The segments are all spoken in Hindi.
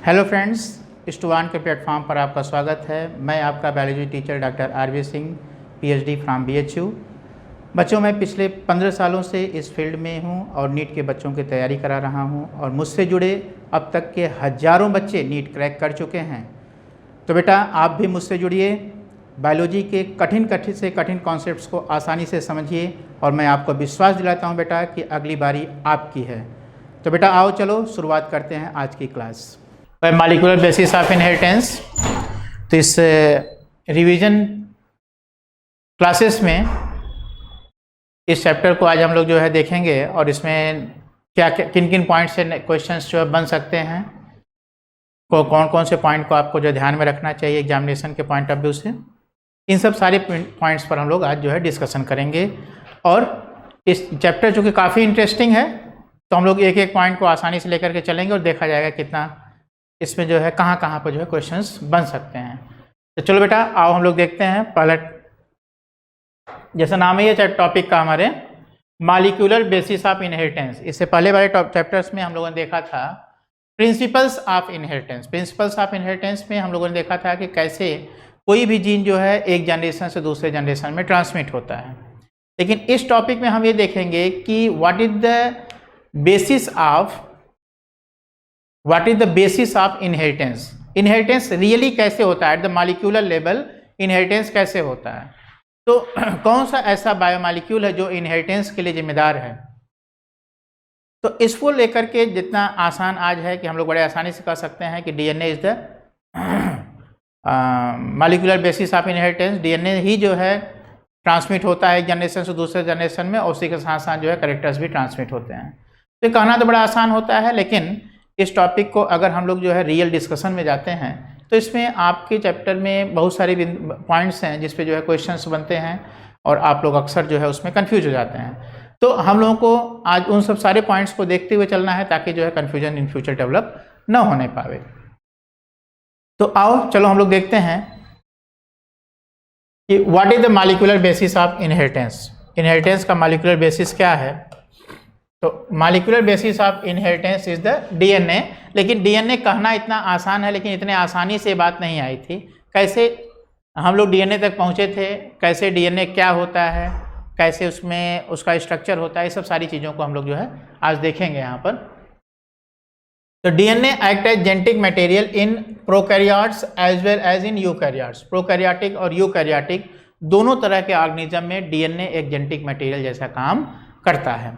हेलो फ्रेंड्स, स्टूडेंट के प्लेटफॉर्म पर आपका स्वागत है। मैं आपका biology teacher doctor R V Singh, PhD from BHU. बच्चों, मैं पिछले 15 सालों से इस फील्ड में हूं और नीट के बच्चों की तैयारी करा रहा हूं और मुझसे जुड़े अब तक के हज़ारों बच्चे नीट क्रैक कर चुके हैं। तो बेटा, आप भी मुझसे जुड़िए, बायोलॉजी के कठिन से कठिन कॉन्सेप्ट्स को आसानी से समझिए और मैं आपको विश्वास दिलाता हूँ बेटा कि अगली बारी आपकी है। तो बेटा आओ, चलो शुरुआत करते हैं आज की class. Molecular basis of inheritance. तो इस रिवीजन क्लासेस में इस चैप्टर को आज हम लोग जो है देखेंगे और इसमें क्या किन किन पॉइंट से क्वेश्चंस जो है बन सकते हैं, कौन कौन से पॉइंट को आपको जो ध्यान में रखना चाहिए एग्जामिनेशन के पॉइंट ऑफ व्यू से, इन सब सारे पॉइंट्स पर हम लोग आज जो है डिस्कशन करेंगे। और इस चैप्टर जो कि काफ़ी इंटरेस्टिंग है, तो हम लोग एक एक पॉइंट को आसानी से लेकर के चलेंगे और देखा जाएगा कितना इसमें जो है कहाँ पर जो है क्वेश्चंस बन सकते हैं। तो चलो बेटा आओ हम लोग देखते हैं। पहला जैसा नाम है ये टॉपिक का हमारे, मॉलिक्यूलर बेसिस ऑफ इनहेरिटेंस। इससे पहले वाले चैप्टर्स में हम लोगों ने देखा था principles of inheritance. Principles of inheritance में हम लोगों ने देखा था कि कैसे कोई भी जीन जो है एक जनरेशन से दूसरे जनरेशन में ट्रांसमिट होता है। लेकिन इस टॉपिक में हम ये देखेंगे कि what is the basis of inheritance. Inheritance really कैसे होता है, at the molecular level inheritance कैसे होता है। तो कौन सा ऐसा बायोमॉलिक्यूल है जो इनहेरिटेंस के लिए जिम्मेदार है। तो इसको लेकर के जितना आसान आज है कि हम लोग बड़े आसानी से कह सकते हैं कि DNA is the molecular basis of inheritance. DNA ही जो है ट्रांसमिट होता है एक जनरेशन से दूसरे जनरेशन में, और उसी के साथ साथ जो है कैरेक्टर्स भी ट्रांसमिट होते हैं। तो कहना तो बड़ा आसान होता है, लेकिन इस टॉपिक को अगर हम लोग जो है रियल डिस्कशन में जाते हैं तो इसमें आपके चैप्टर में बहुत सारे पॉइंट्स हैं जिस पे जो है क्वेश्चंस बनते हैं और आप लोग अक्सर जो है उसमें कंफ्यूज हो जाते हैं। तो हम लोगों को आज उन सब सारे पॉइंट्स को देखते हुए चलना है ताकि जो है कन्फ्यूजन इन फ्यूचर डेवलप न होने पावे। तो आओ चलो हम लोग देखते हैं कि what is the molecular basis of inheritance. Inheritance का मॉलिक्यूलर बेसिस क्या है। तो molecular basis of inheritance is the DNA. लेकिन डीएनए कहना इतना आसान है, लेकिन इतने आसानी से बात नहीं आई थी। कैसे हम लोग डीएनए तक पहुंचे थे, कैसे डीएनए क्या होता है, कैसे उसमें उसका स्ट्रक्चर होता है, ये सब सारी चीज़ों को हम लोग जो है आज देखेंगे यहाँ पर। तो DNA act as genetic material in prokaryotes as well as in eukaryotes. Prokaryotic और यूकैरियोटिक दोनों तरह के ऑर्गेनिज्म में डीएनए एक जेनेटिक मटेरियल जैसा काम करता है,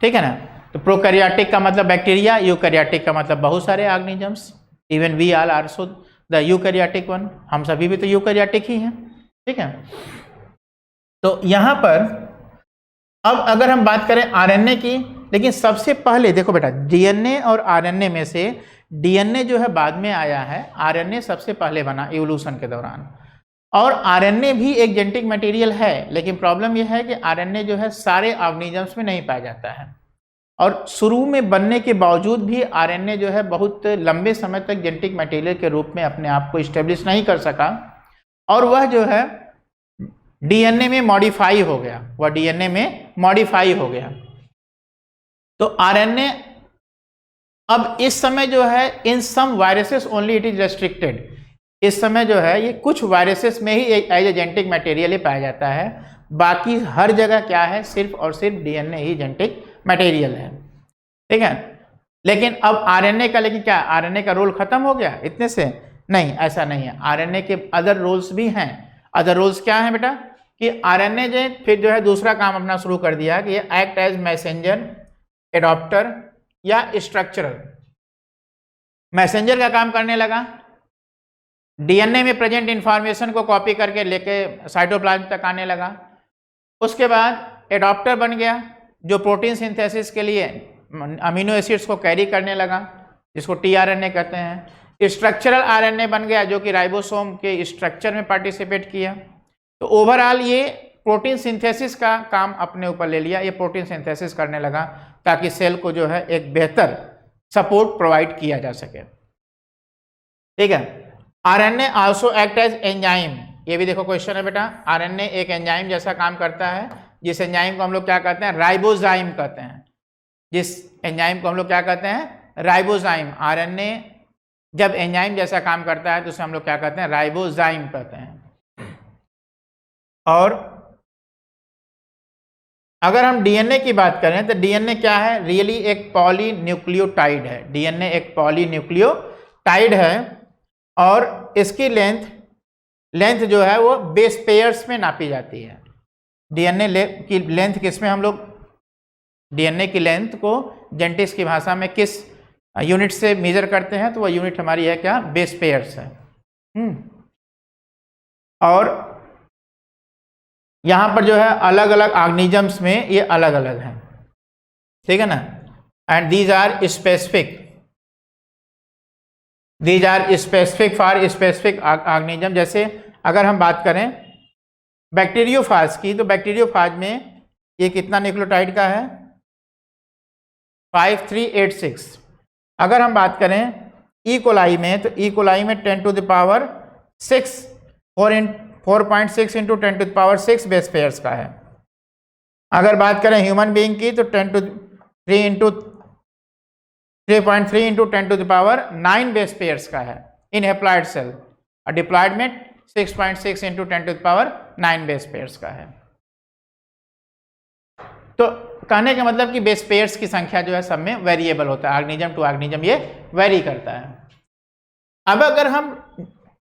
ठीक है ना। तो प्रोकैरियोटिक का मतलब बैक्टीरिया, यूकैरियोटिक का मतलब बहुत सारे organisms. Even we are also the eukaryotic one. हम सभी भी तो यूकैरियोटिक ही हैं, ठीक है। तो यहाँ पर अब अगर हम बात करें आरएनए की, लेकिन सबसे पहले देखो बेटा, डीएनए और आरएनए में से डीएनए जो है बाद में आया है, आरएनए सबसे पहले बना इवोल्यूशन के दौरान। और आरएनए भी एक जेनेटिक मटेरियल है, लेकिन प्रॉब्लम यह है कि आरएनए जो है सारे ऑर्गेनिजम्स में नहीं पाया जाता है। और शुरू में बनने के बावजूद भी आरएनए जो है बहुत लंबे समय तक जेनेटिक मटेरियल के रूप में अपने आप को इस्टेब्लिश नहीं कर सका, और वह जो है डीएनए में मॉडिफाई हो गया, वह डीएनए में मॉडिफाई हो गया। तो आरएनए अब इस समय जो है in some viruses only it is restricted. इस समय जो है ये कुछ वायरसेस में ही एज ए जेनेटिक मटेरियल ही पाया जाता है, बाकी हर जगह क्या है, सिर्फ और सिर्फ डीएनए ही जेनेटिक मटेरियल है, ठीक है। लेकिन अब आरएनए का, लेकिन क्या आरएनए का रोल खत्म हो गया इतने से? नहीं, ऐसा नहीं है। आरएनए के अदर रोल्स भी हैं। अदर रोल्स क्या है बेटा कि आरएनए जो फिर जो है दूसरा काम अपना शुरू कर दिया कि ये एक्ट एज मैसेंजर, एडॉप्टर या स्ट्रक्चरल। मैसेंजर का काम करने लगा, डीएनए में प्रेजेंट इंफॉर्मेशन को कॉपी करके लेके साइटोप्लाज्म तक आने लगा। उसके बाद एडॉप्टर बन गया जो प्रोटीन सिंथेसिस के लिए अमीनो एसिड्स को कैरी करने लगा, जिसको टीआरएनए कहते हैं। स्ट्रक्चरल आरएनए बन गया जो कि राइबोसोम के स्ट्रक्चर में पार्टिसिपेट किया। तो ओवरऑल ये प्रोटीन सिंथेसिस का काम अपने ऊपर ले लिया, ये प्रोटीन सिंथेसिस करने लगा ताकि सेल को जो है एक बेहतर सपोर्ट प्रोवाइड किया जा सके, ठीक है। RNA also act as enzyme. ये भी देखो क्वेश्चन है बेटा, आरएनए एक एंजाइम जैसा काम करता है, जिस एंजाइम को हम लोग क्या कहते हैं, राइबोजाइम कहते हैं। जिस एंजाइम को हम लोग क्या कहते हैं, राइबोजाइम। आरएनए जब एंजाइम जैसा काम करता है तो उसे हम लोग क्या कहते हैं, राइबोजाइम कहते हैं। और अगर हम डीएनए की बात करें तो डीएनए क्या है, रियली एक पॉलीन्यूक्लियोटाइड है। डीएनए एक पॉलीन्यूक्लियोटाइड है और इसकी लेंथ जो है वो बेस पेयर्स में नापी जाती है। डीएनए की लेंथ किस में हम लोग डीएनए की लेंथ को जेनेटिक्स की भाषा में किस यूनिट से मेजर करते हैं, तो वह यूनिट हमारी है क्या, बेस पेयर्स है। और यहां पर जो है अलग अलग ऑर्गेनिजम्स में ये अलग अलग हैं, ठीक है ना। And these are specific for specific organism. जैसे अगर हम बात करें बैक्टीरियोफाज की, तो बैक्टीरियोफाज में ये कितना न्यूक्लियोटाइड का है, 5386। अगर हम बात करें ई कोलाई में, तो ई कोलाई में 10 to the power 6 4.6 into 10 to the power 6 base pairs का है। अगर बात करें ह्यूमन बीइंग की, तो 3.3 into 10 to the power 9 base pairs का है इन हैप्लॉइड सेल, और डिप्लॉइड में 6.6 into 10 to the power 9 base pairs का है। तो कहने का मतलब कि बेस पेयर्स की संख्या जो है सब में वेरिएबल होता है, ऑर्गेनिज्म टू ऑर्गेनिज्म ये वेरी करता है। अब अगर हम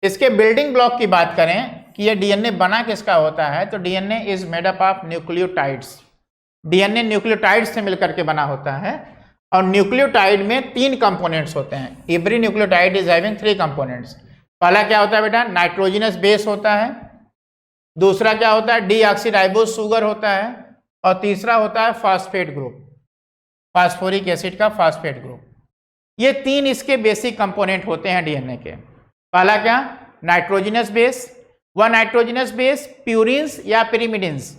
इसके बिल्डिंग ब्लॉक की बात करें कि ये डीएनए बना किसका होता है, तो DNA is made up of nucleotides. DNA nucleotides से मिलकर के बना होता है, और न्यूक्लियोटाइड में 3 कंपोनेंट्स होते हैं। Every nucleotide is having 3 components. पहला क्या होता है बेटा, नाइट्रोजनस बेस होता है। दूसरा क्या होता है, डीऑक्सीराइबोज शुगर होता है। और तीसरा होता है फास्फेट ग्रुप, फास्फोरिक एसिड का फास्फेट ग्रुप। ये 3 इसके बेसिक कंपोनेंट होते हैं डीएनए के। पहला क्या, नाइट्रोजनस बेस। वह नाइट्रोजनस बेस प्यूरिन्स या पिरिमिडिन्स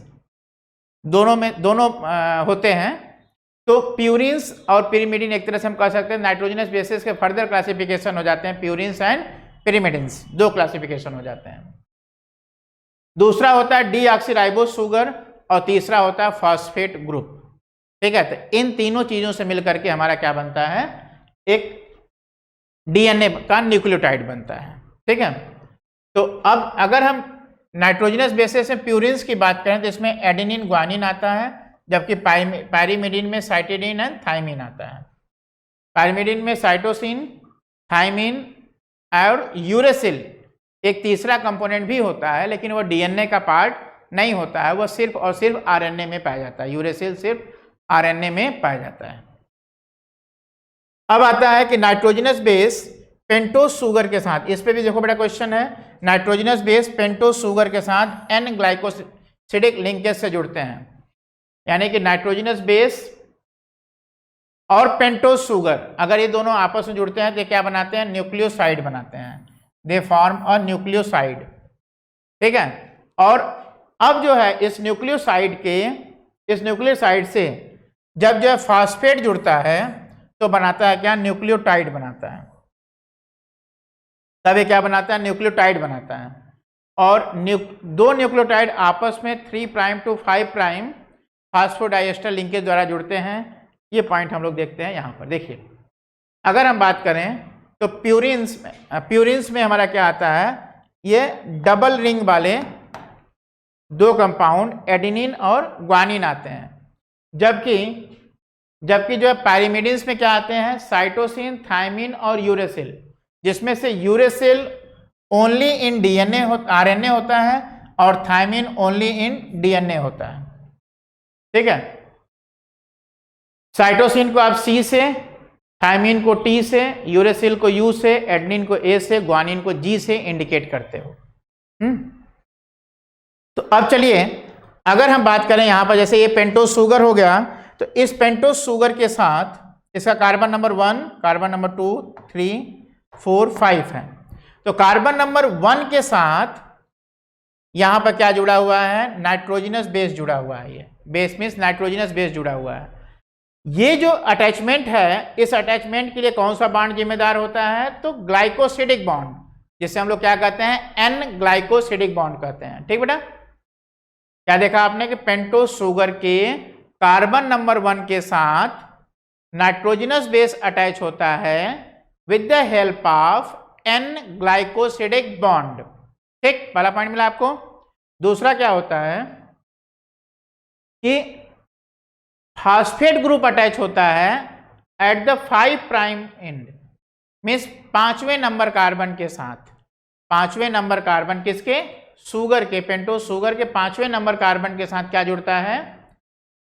दोनों होते हैं। तो प्यूरिन्स और पिरिमिडिन एक तरह से हम कह सकते हैं नाइट्रोजनस बेसिस के फर्दर क्लासिफिकेशन हो जाते हैं, प्यूरिन्स एंड पिरिमिडिन्स 2 क्लासिफिकेशन हो जाते हैं। दूसरा होता है डीऑक्सीराइबोज शुगर और तीसरा होता है फास्फेट ग्रुप, ठीक है। तो इन तीनों चीजों से मिलकर के हमारा क्या बनता है, एक डीएनए का न्यूक्लियोटाइड बनता है, ठीक है। तो अब अगर हम नाइट्रोजनस बेसिस में प्यूरिन्स की बात करें तो इसमें एडेनिन ग्वानिन आता है, जबकि पायरिमिडिन में साइटिडीन एंड थाइमिन आता है। पायरिमिडिन में साइटोसिन, थाइमिन और यूरेसिल एक तीसरा कंपोनेंट भी होता है, लेकिन वो डीएनए का पार्ट नहीं होता है, वह सिर्फ और सिर्फ आरएनए में पाया जाता है। यूरेसिल सिर्फ आरएनए में पाया जाता है। अब आता है कि नाइट्रोजनस बेस पेंटोज शुगर के साथ, इस पे भी देखो बड़ा क्वेश्चन है, नाइट्रोजनस बेस पेंटोज शुगर के साथ एन ग्लाइकोसिडिक लिंकेज से जुड़ते हैं। यानी कि नाइट्रोजनस बेस और पेंटोज शुगर अगर ये दोनों आपस में जुड़ते हैं तो क्या बनाते हैं, न्यूक्लियोसाइड बनाते हैं। दे फॉर्म अ न्यूक्लियोसाइड, ठीक है। और अब जो है इस न्यूक्लियोसाइड से जब जो है फास्फेट जुड़ता है तो बनाता है क्या, न्यूक्लियोटाइड बनाता है। तब ये क्या बनाता है, न्यूक्लियोटाइड बनाता है। और 2 न्यूक्लियोटाइड आपस में 3 prime to 5 prime phosphodiester linkage द्वारा जुड़ते हैं। ये पॉइंट हम लोग देखते हैं यहाँ पर। देखिए अगर हम बात करें तो प्यूरिन्स में हमारा क्या आता है, ये डबल रिंग वाले 2 कंपाउंड एडेनिन और ग्वानिन आते हैं। जबकि जो है पायरिमिडिन्स में क्या आते हैं, साइटोसिन, थाइमिन और यूरेसिल, जिसमें से uracil only in DNA RNA होता है और थाइमिन ओनली इन डीएनए होता है, ठीक है। साइटोसिन को आप सी से, थाइमिन को टी से, यूरेसिल को यू से, एडेनिन को ए से, ग्वानिन को जी से इंडिकेट करते हो। तो अब चलिए अगर हम बात करें यहाँ पर, जैसे ये पेंटोज शुगर हो गया, तो इस पेंटोज शुगर के साथ इसका कार्बन नंबर 1, कार्बन नंबर 2, 3, 4, 5 है। तो कार्बन नंबर 1 के साथ यहाँ पर क्या जुड़ा हुआ है, नाइट्रोजनस बेस जुड़ा हुआ है। ये बेस मीन्स नाइट्रोजनस बेस जुड़ा हुआ है। ये जो अटैचमेंट है, इस अटैचमेंट के लिए कौन सा बॉन्ड जिम्मेदार होता है, तो ग्लाइकोसिडिक बॉन्ड, जिसे हम लोग क्या कहते हैं, एन ग्लाइकोसिडिक बॉन्ड कहते हैं, ठीक बेटा। क्या देखा आपने कि पेंटोज शुगर के कार्बन नंबर 1 के साथ नाइट्रोजनस बेस अटैच होता है, with the help of an glycosidic bond. ठीक, पहला पॉइंट मिला आपको। दूसरा क्या होता है कि फास्फेट ग्रुप अटैच होता है at the 5 prime end, means 5वें नंबर कार्बन के साथ। 5वें नंबर कार्बन किसके? शुगर के, पेंटोज शुगर के 5वें नंबर कार्बन के साथ क्या जुड़ता है?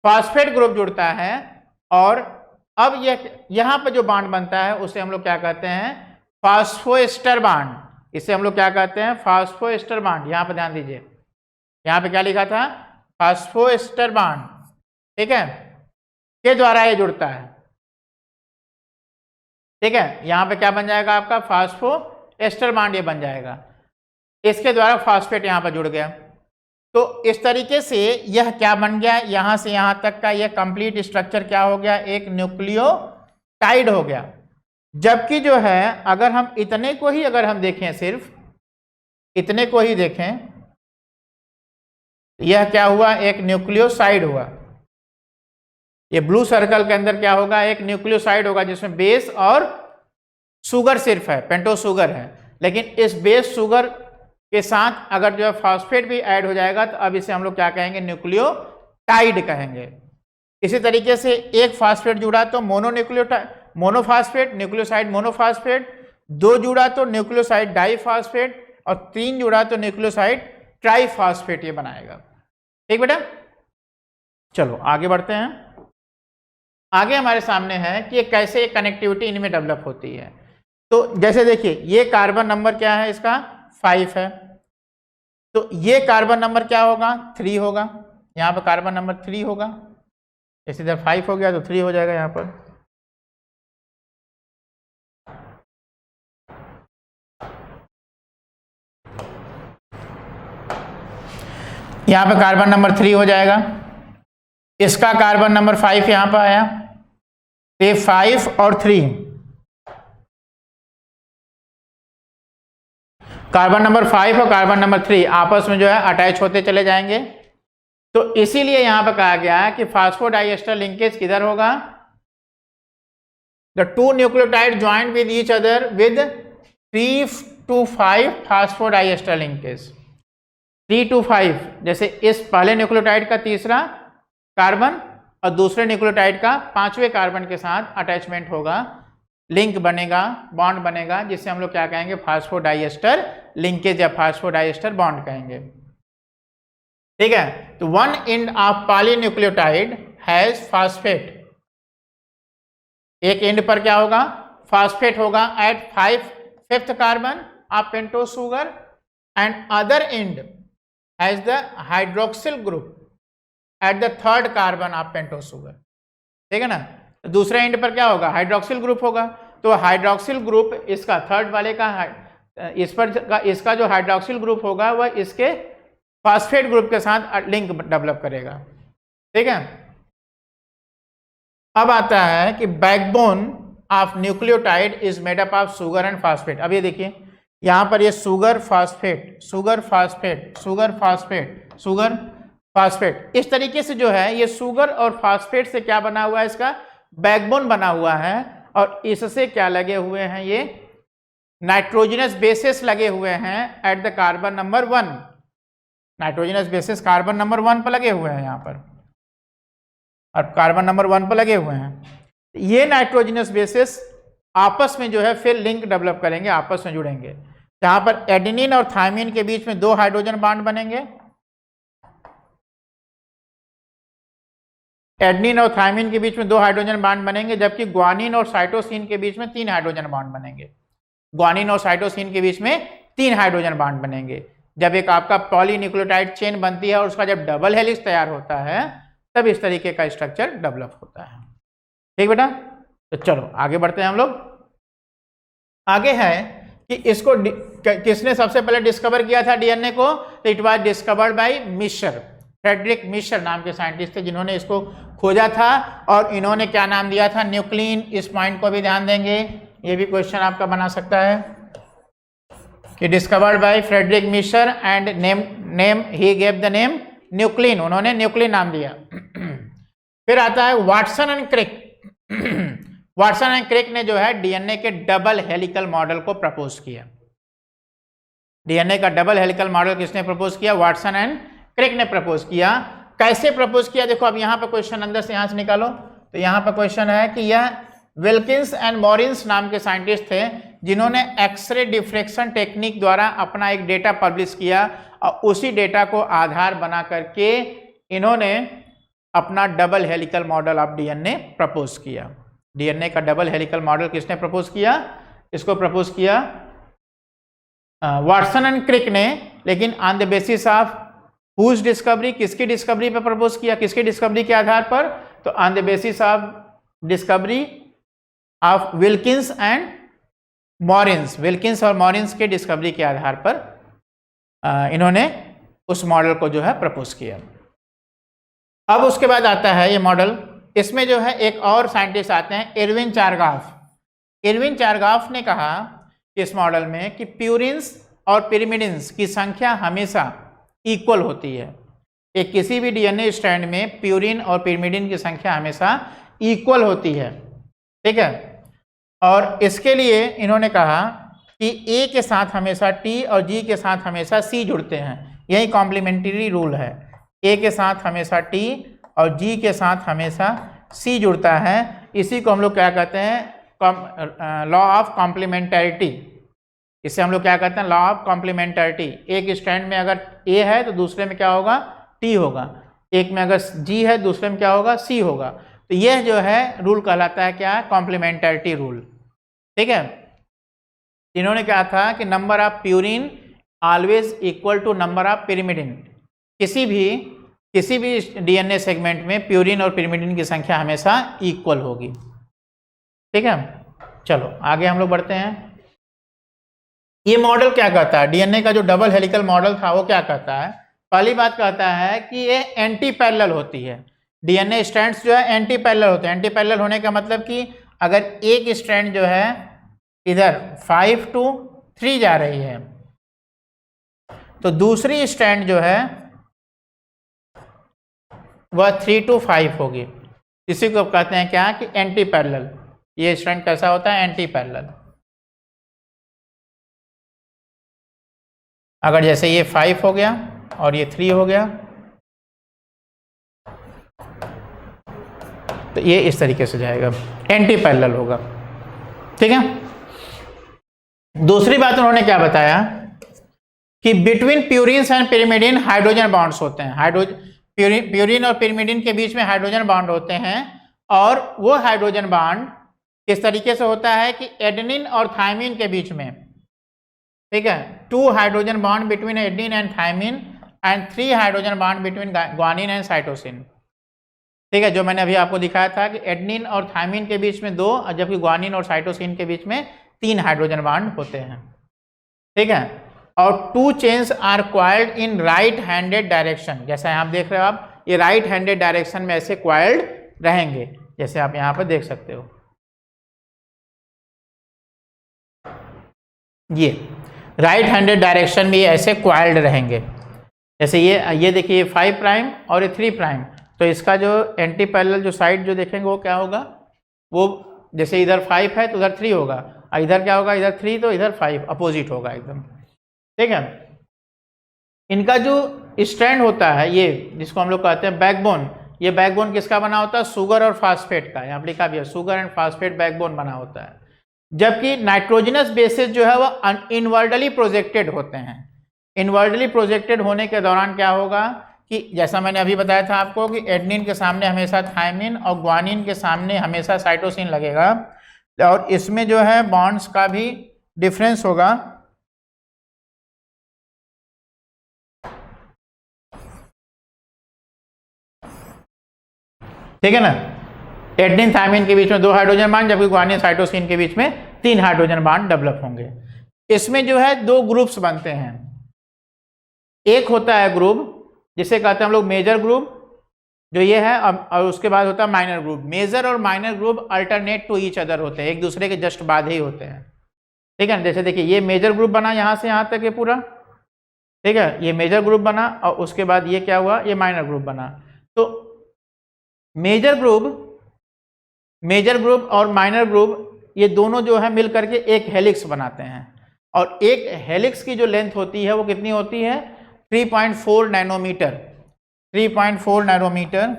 फास्फेट ग्रुप जुड़ता है। और अब यहां पर जो बॉन्ड बनता है उसे हम लोग क्या कहते हैं? फास्फोएस्टर बॉन्ड। इसे हम लोग क्या कहते हैं? फास्फोएस्टर बॉन्ड। यहां पर ध्यान दीजिए, यहां पे क्या लिखा था? फास्फोएस्टर बॉन्ड। ठीक है, के द्वारा ये जुड़ता है। ठीक है, यहां पे क्या बन जाएगा आपका? फास्फोएस्टर बॉन्ड ये बन जाएगा। इसके द्वारा फास्फेट यहां पर जुड़ गया। तो इस तरीके से यह क्या बन गया? यहां से यहां तक का यह कंप्लीट स्ट्रक्चर क्या हो गया? एक न्यूक्लियोटाइड हो गया। जबकि जो है अगर हम इतने को ही अगर हम देखें, सिर्फ इतने को ही देखें, यह क्या हुआ? एक न्यूक्लियोसाइड हुआ। ये ब्लू सर्कल के अंदर क्या होगा? एक न्यूक्लियोसाइड होगा जिसमें बेस और शुगर सिर्फ है, पेंटोज शुगर है। लेकिन इस बेस शुगर के साथ अगर जो है फास्फेट भी ऐड हो जाएगा तो अब इसे हम लोग क्या कहेंगे? न्यूक्लियोटाइड कहेंगे। इसी तरीके से एक फास्फेट जुड़ा तो मोनोफास्फेट, न्यूक्लियोसाइड मोनोफास्फेट। 2 जुड़ा तो न्यूक्लियोसाइड डाइफास्फेट, और 3 जुड़ा तो न्यूक्लियोसाइड ट्राइफास्फेट ये बनाएगा। ठीक बेटा, चलो आगे बढ़ते हैं। आगे हमारे सामने है कि कैसे कनेक्टिविटी इनमें डेवलप होती है। तो जैसे देखिए, ये कार्बन नंबर क्या है? इसका 5 है। तो ये कार्बन नंबर क्या होगा? 3 होगा। यहाँ पर कार्बन नंबर 3 होगा। इसी तरह 5 हो गया तो 3 हो जाएगा यहाँ पर। यहाँ पे कार्बन नंबर 3 हो जाएगा। इसका कार्बन नंबर 5 यहाँ पर आया। ये 5 और 3, कार्बन नंबर 5 और कार्बन नंबर 3 आपस में जो है अटैच होते चले जाएंगे। तो इसीलिए यहां पर कहा गया है कि फास्फोडाइएस्टर लिंकेज किधर होगा? The 2 nucleotide joint with each other with 3 to 5 फास्फोडाइएस्टर linkage. 3 to 5, जैसे इस पहले न्यूक्लियोटाइड का तीसरा कार्बन और दूसरे न्यूक्लियोटाइड का 5वें कार्बन के साथ अटैचमेंट होगा, लिंक बनेगा, बॉन्ड बनेगा, जिससे हम लोग क्या कहेंगे? फास्फोडाइएस्टर लिंकेज या फास्फोडाइएस्टर बॉन्ड कहेंगे। ठीक है, तो one end of polynucleotide has phosphate. एक एंड पर क्या होगा? फास्फेट होगा at 5th carbon of pentose sugar, and other end has the hydroxyl group at the 3rd carbon of pentose sugar. ठीक है ना, दूसरे एंड पर क्या होगा? हाइड्रोक्सिल ग्रुप होगा। तो हाइड्रोक्सिल ग्रुप इसका 3rd वाले का इस पर इसका जो हाइड्रोक्सिल ग्रुप होगा वह इसके फास्फेट ग्रुप के साथ लिंक डेवलप करेगा। ठीक है, अब आता है कि backbone of nucleotide is made up of sugar and phosphate. अब ये देखिए, यहां पर ये sugar phosphate, sugar phosphate, sugar phosphate, sugar phosphate, इस तरीके से जो है ये शुगर और फास्फेट से क्या बना हुआ है? इसका बैकबोन बना हुआ है। और इससे क्या लगे हुए हैं? ये नाइट्रोजनस बेसिस लगे हुए हैं at the carbon number 1। Nitrogenous bases carbon number 1 पर लगे हुए हैं यहाँ पर, और कार्बन नंबर 1 पर लगे हुए हैं। ये नाइट्रोजनस बेसिस आपस में जो है फिर लिंक डेवलप करेंगे, आपस में जुड़ेंगे। जहां पर एडेनिन और थायमिन के बीच में 2 हाइड्रोजन बॉन्ड बनेंगे, एडेनिन और थायमिन के बीच में 2 हाइड्रोजन बॉन्ड बनेंगे, जबकि ग्वानिन और साइटोसिन के बीच में 3 हाइड्रोजन बॉन्ड बनेंगे। ग्वानिन और साइटोसिन के बीच में 3 हाइड्रोजन बॉन्ड बनेंगे। जब एक आपका पॉलीन्यूक्लियोटाइड चेन बनती है और उसका जब डबल हेलिक्स तैयार होता है तब इस तरीके का स्ट्रक्चर डेवलप होता है। ठीक बेटा, तो चलो आगे बढ़ते हैं हम लोग। आगे है कि इसको किसने सबसे पहले डिस्कवर किया था डीएनए को? तो it was discovered by Miescher, Friedrich Miescher नाम के साइंटिस्ट थे जिन्होंने इसको खोजा था। और इन्होंने क्या नाम दिया था? न्यूक्लिन। इस पॉइंट को भी ध्यान देंगे, ये भी क्वेश्चन आपका बना सकता है कि discovered by Friedrich Miescher and name he gave the name nuclein, उन्होंने न्यूक्लिन नाम दिया। फिर आता है Watson and Crick. Watson and Crick ने जो है डीएनए के डबल हेलिकल मॉडल को प्रपोज किया। डीएनए का डबल हेलिकल मॉडल किसने प्रपोज किया? वाटसन एंड क्रिक ने प्रपोज किया। कैसे प्रपोज किया? देखो अब यहाँ पर क्वेश्चन अंदर से यहाँ से निकालो, तो यहाँ पर क्वेश्चन है कि यह विल्किंस एंड मॉरिन्स नाम के साइंटिस्ट थे जिन्होंने एक्सरे डिफ्रेक्शन टेक्निक द्वारा अपना एक डेटा पब्लिश किया और उसी डेटा को आधार बना करके इन्होंने अपना double helical model of DNA propose किया। डीएनए का डबल हेलिकल मॉडल किसने प्रपोज किया? इसको प्रपोज किया वाटसन एंड क्रिक ने, लेकिन on the basis of whose discovery, किसकी डिस्कवरी पर प्रपोज किया? किसकी डिस्कवरी के आधार पर? तो on the basis of discovery of Wilkins and Morins, Wilkins और मॉरिन्स के डिस्कवरी के आधार पर इन्होंने उस मॉडल को जो है प्रपोज किया। अब उसके बाद आता है ये मॉडल, इसमें जो है एक और साइंटिस्ट आते हैं, इरविन चारगाफ। इरविन चारगाफ ने कहा कि इस मॉडल में कि प्यूरिन्स और पिरिमिडिन्स की संख्या हमेशा इक्वल होती है। एक किसी भी डीएनए स्ट्रैंड में प्यूरिन और पिरिमिडिन की संख्या हमेशा इक्वल होती है, ठीक है। और इसके लिए इन्होंने कहा कि ए के साथ हमेशा टी और जी के साथ हमेशा सी जुड़ते हैं, यही कॉम्प्लीमेंट्री रूल है। ए के साथ हमेशा टी और जी के साथ हमेशा सी जुड़ता है। इसी को हम लोग क्या कहते हैं? Law of complementarity. इसे हम लोग क्या कहते हैं? Law of complementarity. एक स्ट्रैंड में अगर ए है तो दूसरे में क्या होगा? टी होगा। एक में अगर जी है दूसरे में क्या होगा? सी होगा। तो यह जो है रूल कहलाता है क्या? कॉम्प्लीमेंटैरिटी रूल, ठीक है। इन्होंने कहा था कि number of purine always equal to number of pyrimidine. किसी भी डीएनए सेगमेंट में प्यूरिन और पिरिमिडिन की संख्या हमेशा इक्वल होगी, ठीक है। चलो आगे हम लोग बढ़ते हैं। ये मॉडल क्या कहता है? डीएनए का जो डबल हेलिकल मॉडल था वो क्या कहता है? पहली बात कहता है कि ये एंटी पैरेलल होती है। डीएनए स्ट्रैंड्स जो है एंटी पैरेलल होते हैं। एंटी पैरेलल होने का मतलब कि अगर एक स्ट्रैंड जो है इधर 5 to 3 जा रही है तो दूसरी स्ट्रैंड जो है वह 3 to 5 होगी। इसी को कहते हैं क्या? कि एंटी पैरेलल। ये स्ट्रैंड कैसा होता है? Anti parallel. अगर जैसे ये 5 हो गया और ये 3 हो गया तो ये इस तरीके से जाएगा, एंटी पैरेलल होगा, ठीक है। दूसरी बात उन्होंने क्या बताया कि between purines and pyrimidine hydrogen bonds होते हैं। प्यूरिन और पिरिमिडिन के बीच में हाइड्रोजन बॉन्ड होते हैं और वो हाइड्रोजन बॉन्ड किस तरीके से होता है कि एडेनिन और थायमिन के बीच में, ठीक है। 2 hydrogen bond between adenine and thymine and 3 hydrogen bond between guanine and cytosine, ठीक है। जो मैंने अभी आपको दिखाया था कि एडेनिन और थायमिन के बीच में 2 और जबकि ग्वानिन और साइटोसिन के बीच में 3 हाइड्रोजन बॉन्ड होते हैं, ठीक है। और 2 chains are coiled in right handed direction. जैसा आप देख रहे हो, आप ये राइट हैंडेड डायरेक्शन में ऐसे क्वाइल्ड रहेंगे, जैसे आप यहाँ पर देख सकते हो। ये राइट हैंडेड डायरेक्शन में ये ऐसे क्वाइल्ड रहेंगे। जैसे ये देखिए, ये 5 प्राइम और ये 3 प्राइम, तो इसका जो एंटी पैरेलल जो साइड जो देखेंगे वो क्या होगा? वो जैसे इधर 5 है तो उधर 3 होगा, और इधर क्या होगा? इधर 3 तो इधर 5, अपोजिट होगा एकदम, ठीक है। इनका जो स्ट्रैंड होता है ये जिसको हम लोग कहते हैं बैकबोन, ये बैकबोन किसका बना होता है? शुगर और फास्फेट का। यहाँ लिखा भी है शुगर एंड फास्फेट बैकबोन बना होता है। जबकि नाइट्रोजनस बेसिस जो है वह इनवर्डली प्रोजेक्टेड होते हैं। इनवर्डली प्रोजेक्टेड होने के दौरान क्या होगा कि जैसा मैंने अभी बताया था आपको कि एडेनिन के सामने हमेशा थायमिन और ग्वानिन के सामने हमेशा साइटोसिन लगेगा, और इसमें जो है बॉन्ड्स का भी डिफरेंस होगा। ठीक है ना। एडेनिन थायमिन के बीच में 2 हाइड्रोजन बॉन्ड, जबकि ग्वानिन साइटोसिन के बीच में 3 हाइड्रोजन बॉन्ड डेवलप होंगे। इसमें जो है 2 ग्रुप्स बनते हैं। एक होता है ग्रुप जिसे कहते हैं हम लोग मेजर ग्रुप, जो ये है, और उसके बाद होता है माइनर ग्रुप। मेजर और minor group alternate to each other होते हैं, एक दूसरे के जस्ट बाद ही होते हैं, ठीक है। जैसे देखिए ये मेजर ग्रुप बना यहाँ से यहाँ तक ये पूरा, ठीक है, ये मेजर ग्रुप बना, और उसके बाद ये क्या हुआ? ये माइनर ग्रुप बना। तो मेजर ग्रुप मेजर ग्रुप और माइनर ग्रुप ये दोनों जो है मिल करके एक हेलिक्स बनाते हैं, और एक हेलिक्स की जो लेंथ होती है वो कितनी होती है 3.4 नैनोमीटर, 3.4 नैनोमीटर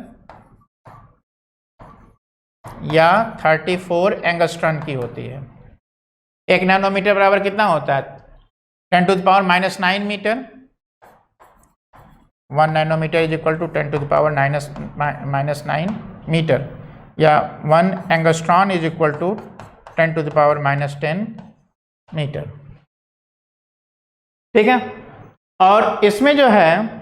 या 34 एंगस्ट्रॉन की होती है। 1 नैनोमीटर बराबर कितना होता है 10⁻⁹ metre. 1 nanometre is equal to 10⁻⁹ metre, या 1 angstrom is equal to 10⁻⁻10 metre. ठीक है, और इसमें जो है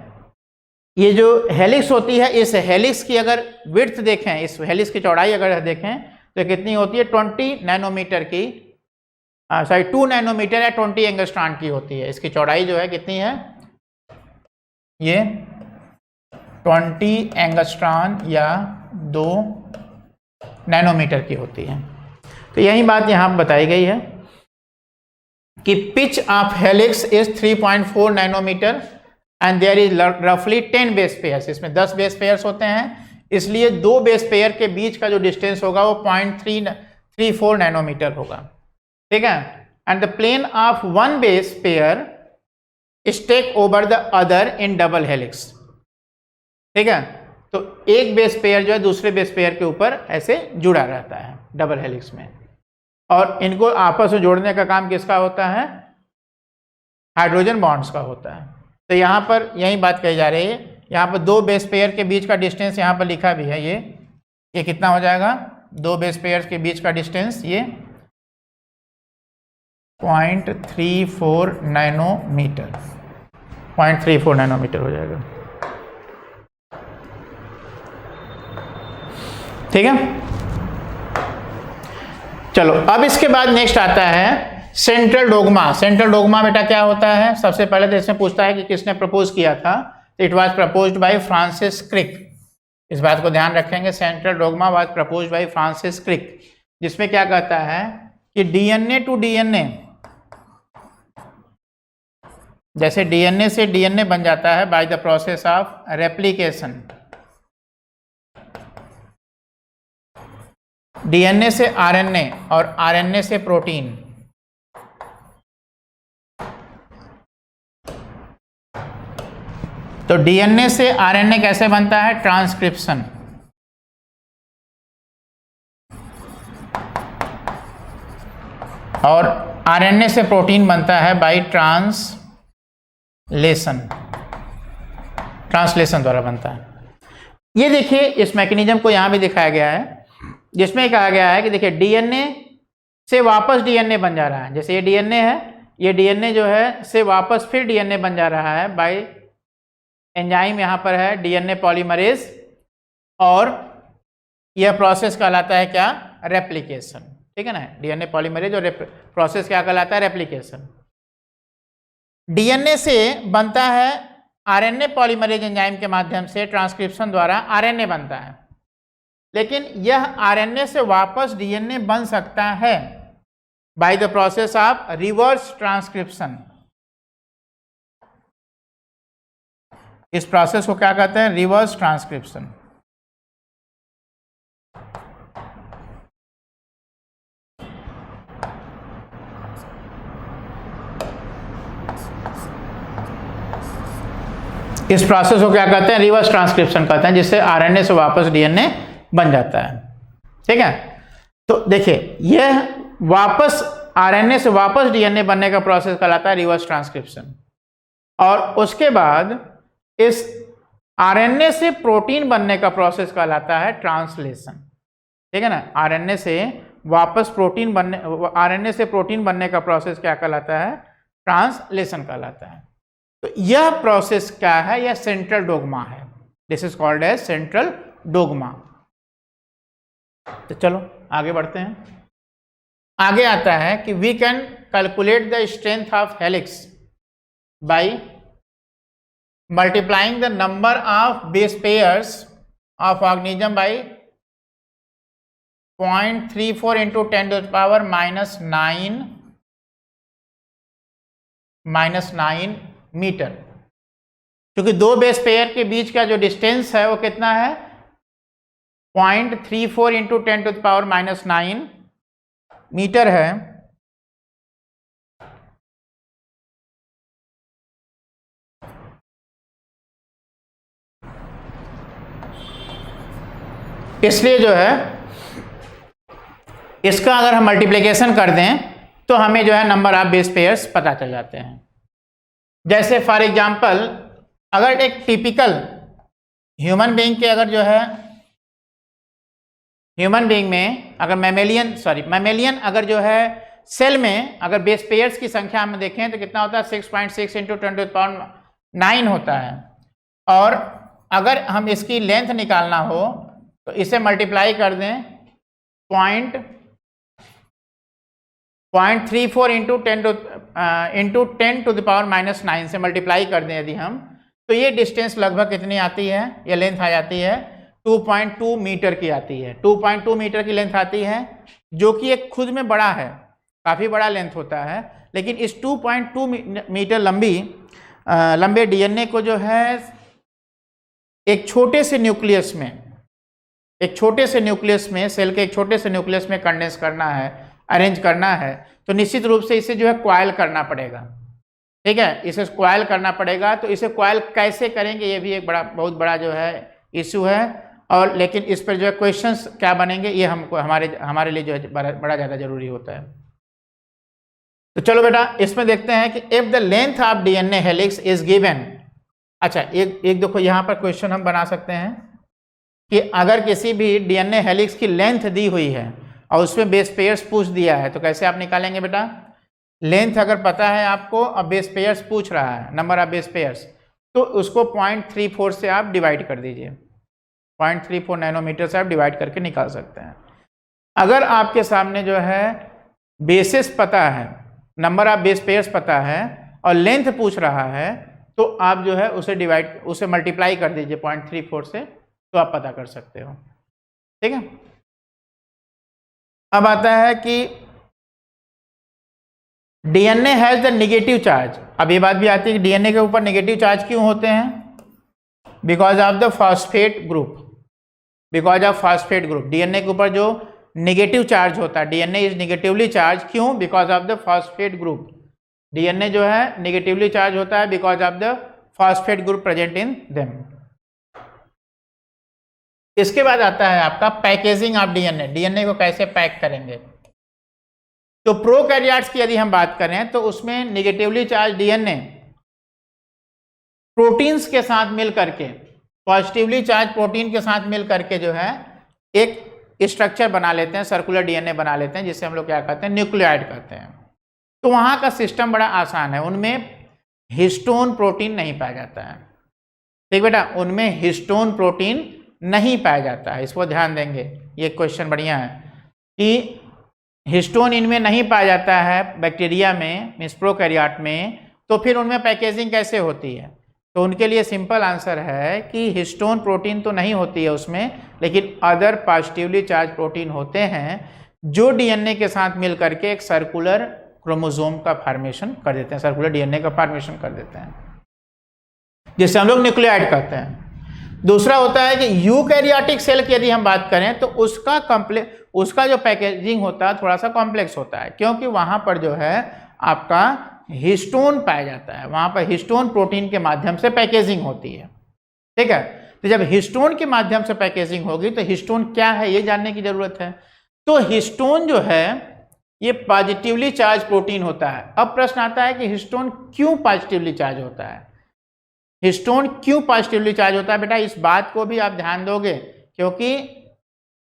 ये जो हेलिक्स होती है, इस हेलिक्स की अगर विड्थ देखें, इस हेलिक्स की चौड़ाई अगर देखें तो कितनी होती है 20 नैनोमीटर की, सॉरी 2 नैनोमीटर या 20 एंगस्ट्रॉन की होती है। इसकी चौड़ाई जो है कितनी है, ये 20 एंगस्ट्रॉन या 2 नैनोमीटर की होती है। तो यही बात यहाँ बताई गई है कि pitch of helix is 3.4 nanometre and there is रफली 10 बेस पेयर्स। इसमें 10 बेस पेयर्स होते हैं, इसलिए 2 बेस पेयर के बीच का जो डिस्टेंस होगा वो 0.334 नैनोमीटर होगा। ठीक है, and the plane of 1 base pair is take over the other in double helix. ठीक है, तो एक बेस पेयर जो है दूसरे बेस पेयर के ऊपर ऐसे जुड़ा रहता है डबल हेलिक्स में, और इनको आपस में जोड़ने का काम किसका होता है, हाइड्रोजन बॉन्ड्स का होता है। तो यहाँ पर यही बात कही जा रही है, यहाँ पर 2 बेस पेयर के बीच का डिस्टेंस यहाँ पर लिखा भी है, ये कितना हो जाएगा 2 बेस पेयर के बीच का डिस्टेंस ये 0.34 नैनोमीटर, 0.34 नैनोमीटर हो जाएगा। ठीक है, चलो अब इसके बाद नेक्स्ट आता है सेंट्रल डोग्मा। सेंट्रल डोग्मा बेटा क्या होता है, सबसे पहले तो इसमें पूछता है कि किसने प्रपोज किया था, it was proposed by Francis Crick. इस बात को ध्यान रखेंगे, central dogma was proposed by Francis Crick, जिसमें क्या कहता है कि डीएनए टू डीएनए, जैसे डीएनए से डीएनए बन जाता है by the process of replication, DNA से आरएनए और आरएनए से प्रोटीन, तो डीएनए से आरएनए कैसे बनता है, ट्रांसक्रिप्शन, और आरएनए से प्रोटीन बनता है बाय ट्रांसलेशन, ट्रांसलेशन द्वारा बनता है। ये देखिए इस मैकेनिज्म को यहाँ भी दिखाया गया है, जिसमें कहा गया है कि देखिए डीएनए से वापस डीएनए बन जा रहा है, जैसे ये डीएनए है, ये डीएनए जो है से वापस फिर डीएनए बन जा रहा है बाय एंजाइम, यहाँ पर है डीएनए पॉलीमरेज, और यह प्रोसेस कहलाता है क्या, रेप्लिकेशन। ठीक है ना, डीएनए पॉलीमरेज और प्रोसेस क्या कहलाता है, रेप्लिकेशन। डीएनए से बनता है आरएनए पॉलीमरेज एंजाइम के माध्यम से, ट्रांसक्रिप्शन द्वारा आरएनए बनता है, लेकिन यह आरएनए से वापस डीएनए बन सकता है by the process of reverse transcription. इस प्रोसेस को क्या कहते हैं, रिवर्स ट्रांसक्रिप्शन। इस प्रोसेस को क्या कहते हैं, रिवर्स ट्रांसक्रिप्शन कहते हैं, जिससे आरएनए से वापस डीएनए बन जाता है। ठीक है, तो देखिए यह वापस आरएनए से वापस डीएनए बनने का प्रोसेस कहलाता है रिवर्स ट्रांसक्रिप्शन, और उसके बाद इस आरएनए से प्रोटीन बनने का प्रोसेस कहलाता है ट्रांसलेशन। ठीक है ना, आरएनए से वापस प्रोटीन बनने, आरएनए से प्रोटीन बनने का प्रोसेस क्या कहलाता है, ट्रांसलेशन कहलाता है। तो यह प्रोसेस क्या है, यह सेंट्रल डोग्मा है, this is called as central dogma. तो चलो आगे बढ़ते हैं। आगे आता है कि we can calculate the strength of helix by multiplying the number of base pairs of organism by 0.34 into 10 to the power -9 metre. क्योंकि 2 बेस पेयर के बीच का जो डिस्टेंस है वो कितना है 0.34 इंटू 10⁻⁹ मीटर है। इसलिए जो है इसका अगर हम मल्टीप्लिकेशन कर दें तो हमें जो है नंबर ऑफ बेस पेयर्स पता चल जाते हैं। जैसे फॉर एग्जांपल अगर एक टिपिकल ह्यूमन बीइंग के अगर जो है ह्यूमन बीइंग में अगर मैमेलियन अगर जो है सेल में अगर बेस पेयर्स की संख्या हम देखें तो कितना होता है 6.6 इंटू 10⁹ होता है। और अगर हम इसकी लेंथ निकालना हो तो इसे मल्टीप्लाई कर दें 0.34 इंटू 10⁻⁹ से मल्टीप्लाई कर दें यदि हम, तो ये डिस्टेंस लगभग कितनी आती है, ये लेंथ आ जाती है 2.2 मीटर की आती है। 2.2 मीटर की लेंथ आती है, जो कि एक खुद में बड़ा है, काफ़ी बड़ा लेंथ होता है। लेकिन इस 2.2 मीटर लंबे डीएनए को जो है एक छोटे से न्यूक्लियस में सेल के एक छोटे से न्यूक्लियस में कंडेंस करना है, अरेंज करना है, तो निश्चित रूप से इसे जो है कॉइल करना पड़ेगा। ठीक है, इसे कॉइल करना पड़ेगा। तो इसे कॉइल कैसे करेंगे ये भी एक बहुत बड़ा जो है इशू है। और लेकिन इस पर जो है क्वेश्चंस क्या बनेंगे ये हमको हमारे लिए जो है बड़ा ज़्यादा जरूरी होता है। तो चलो बेटा इसमें देखते हैं कि if the length of DNA helix is given. अच्छा एक देखो यहाँ पर क्वेश्चन हम बना सकते हैं कि अगर किसी भी डीएनए हेलिक्स की लेंथ दी हुई है और उसमें बेस पेयर्स पूछ दिया है तो कैसे आप निकालेंगे बेटा। लेंथ अगर पता है आपको और बेस पेयर्स पूछ रहा है, नंबर ऑफ बेस पेयर्स, तो उसको 0.34 से आप डिवाइड कर दीजिए। 0.34 नैनोमीटर से आप डिवाइड करके निकाल सकते हैं। अगर आपके सामने जो है बेसिस पता है, नंबर ऑफ बेस पेयर्स पता है और लेंथ पूछ रहा है, तो आप जो है उसे मल्टीप्लाई कर दीजिए 0.34 से, तो आप पता कर सकते हो। ठीक है, अब आता है कि DNA has the negative charge. अब ये बात भी आती है कि डीएनए के ऊपर नेगेटिव चार्ज क्यों होते हैं, because of the phosphate group. DNA के ऊपर जो नेगेटिव चार्ज होता है, डीएनए इज नेगेटिवली चार्ज, क्यों, because of the phosphate group. DNA जो है नेगेटिवली चार्ज होता है because of the phosphate group present in them. इसके बाद आता है आपका पैकेजिंग ऑफ डीएनए। डीएनए को कैसे पैक करेंगे। तो प्रोकैरियोट्स की यदि हम बात करें तो उसमें नेगेटिवली चार्ज डीएनए प्रोटीन्स के साथ मिल करके, पॉजिटिवली चार्ज प्रोटीन के साथ मिल करके जो है एक स्ट्रक्चर बना लेते हैं, सर्कुलर डीएनए बना लेते हैं, जिसे हम लोग क्या कहते हैं, न्यूक्लियोइड कहते हैं। तो वहां का सिस्टम बड़ा आसान है, उनमें हिस्टोन प्रोटीन नहीं पाया जाता है। ठीक बेटा, उनमें हिस्टोन प्रोटीन नहीं पाया जाता है, इसको ध्यान देंगे। ये क्वेश्चन बढ़िया है कि हिस्टोन इनमें नहीं पाया जाता है बैक्टीरिया में, मींस प्रोकैरियोट में, तो फिर उनमें पैकेजिंग कैसे होती है। तो उनके लिए सिंपल आंसर है कि हिस्टोन प्रोटीन तो नहीं होती है उसमें, लेकिन अदर पॉजिटिवली चार्ज प्रोटीन होते हैं जो डीएनए के साथ मिल करके एक सर्कुलर क्रोमोसोम का फॉर्मेशन कर देते हैं, सर्कुलर डीएनए का फॉर्मेशन कर देते हैं, जिसे हम लोग न्यूक्लियोइड कहते हैं। दूसरा होता है कि यूकैरियोटिक सेल की यदि हम बात करें तो उसका जो पैकेजिंग होता है थोड़ा सा कॉम्प्लेक्स होता है, क्योंकि वहां पर जो है आपका हिस्टोन पाया जाता है, वहां पर हिस्टोन प्रोटीन के माध्यम से पैकेजिंग होती है। ठीक है, तो जब हिस्टोन के माध्यम से पैकेजिंग होगी तो हिस्टोन क्या है ये जानने की जरूरत है। तो हिस्टोन जो है ये पॉजिटिवली चार्ज प्रोटीन होता है। अब प्रश्न आता है कि हिस्टोन क्यों पॉजिटिवली चार्ज होता है। हिस्टोन क्यों पॉजिटिवली चार्ज होता है बेटा, इस बात को भी आप ध्यान दोगे, क्योंकि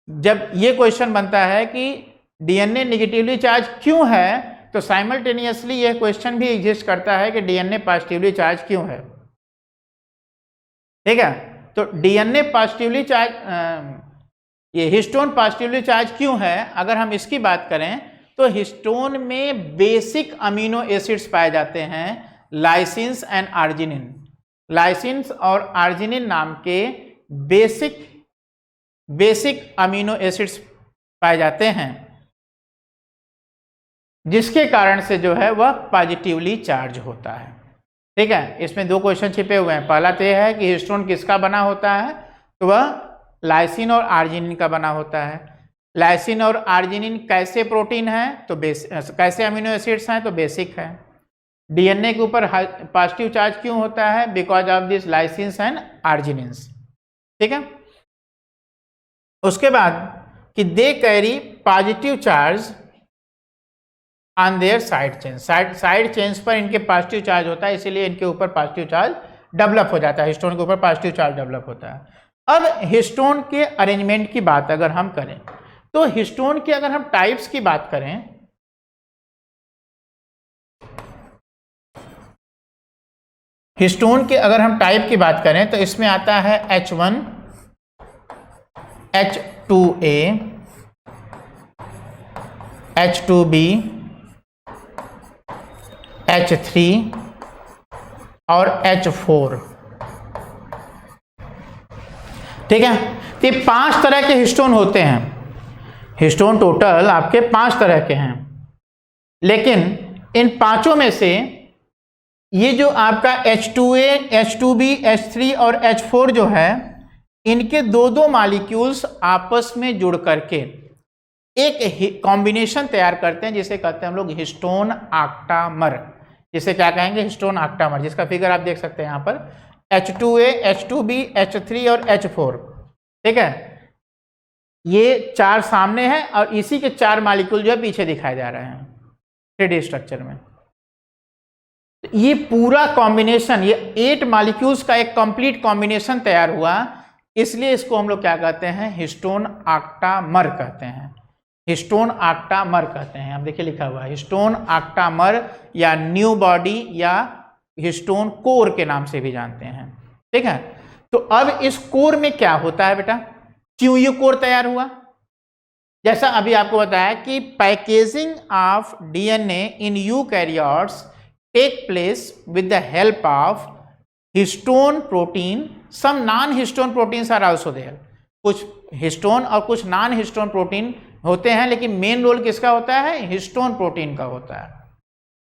जब ये क्वेश्चन बनता है कि डीएनए नेगेटिवली चार्ज क्यों है, तो साइमल्टेनियसली यह क्वेश्चन भी एग्जिस्ट करता है कि डीएनए पॉजिटिवली चार्ज क्यों है। ठीक है, तो डीएनए पॉजिटिवली चार्ज, ये हिस्टोन पॉजिटिवली चार्ज क्यों है, अगर हम इसकी बात करें तो हिस्टोन में बेसिक अमीनो एसिड्स पाए जाते हैं, लाइसिन्स एंड आर्जिनिन। लाइसिन्स और आर्जिनिन नाम के बेसिक अमीनो एसिड्स पाए जाते हैं, जिसके कारण से जो है वह पॉजिटिवली चार्ज होता है। ठीक है, इसमें दो क्वेश्चन छिपे हुए हैं। पहला तो यह है कि हिस्टोन किसका बना होता है, तो वह लाइसिन और आर्जिनिन का बना होता है। लाइसिन और आर्जिनिन कैसे प्रोटीन है तो कैसे अमीनो एसिड्स हैं तो बेसिक है। डीएनए के ऊपर पॉजिटिव चार्ज क्यों होता है? Because of this lysines and arginines. ठीक है, उसके बाद कि they carry positive charge on their side chain, side chains पर इनके पॉजिटिव चार्ज होता है, इसीलिए इनके ऊपर पॉजिटिव चार्ज डेवलप हो जाता है, हिस्टोन के ऊपर पॉजिटिव चार्ज डेवलप होता है। अब हिस्टोन के अरेंजमेंट की बात अगर हम करें तो हिस्टोन के अगर हम टाइप्स की बात करें हिस्टोन के अगर हम टाइप की बात करें तो इसमें आता है H1, H2A, H2B, H3 और H4। ठीक है, तो ये 5 तरह के हिस्टोन होते हैं। हिस्टोन टोटल आपके 5 तरह के हैं, लेकिन इन पांचों में से ये जो आपका H2A, H2B, H3 और H4 जो है, इनके दो मॉलिक्यूल्स आपस में जुड़ करके एक कॉम्बिनेशन तैयार करते हैं जिसे कहते हैं हम लोग हिस्टोन ऑक्टामर। जिसे क्या कहेंगे? हिस्टोन ऑक्टामर, जिसका फिगर आप देख सकते हैं यहाँ पर H2A, H2B, H3 और H4। ठीक है, ये 4 सामने हैं और इसी के 4 मॉलिक्यूल जो है पीछे दिखाए जा रहे हैं 3D स्ट्रक्चर में। ये पूरा कॉम्बिनेशन, ये 8 मॉलिक्यूल्स का एक कंप्लीट कॉम्बिनेशन तैयार हुआ, इसलिए इसको हम लोग क्या कहते हैं? हिस्टोन ऑक्टामर कहते हैं। हिस्टोन ऑक्टामर कहते हैं। आप देखिए लिखा हुआ है हिस्टोन ऑक्टामर, या न्यू बॉडी या हिस्टोन कोर के नाम से भी जानते हैं। ठीक है, तो अब इस कोर में क्या होता है बेटा? क्यों ये कोर तैयार हुआ? जैसा अभी आपको बताया कि packaging of DNA in eukaryotes take place with the help of histone protein, some non histone proteins are also there. कुछ हिस्टोन और कुछ नॉन हिस्टोन प्रोटीन होते हैं, लेकिन मेन रोल किसका होता है? हिस्टोन प्रोटीन का होता है।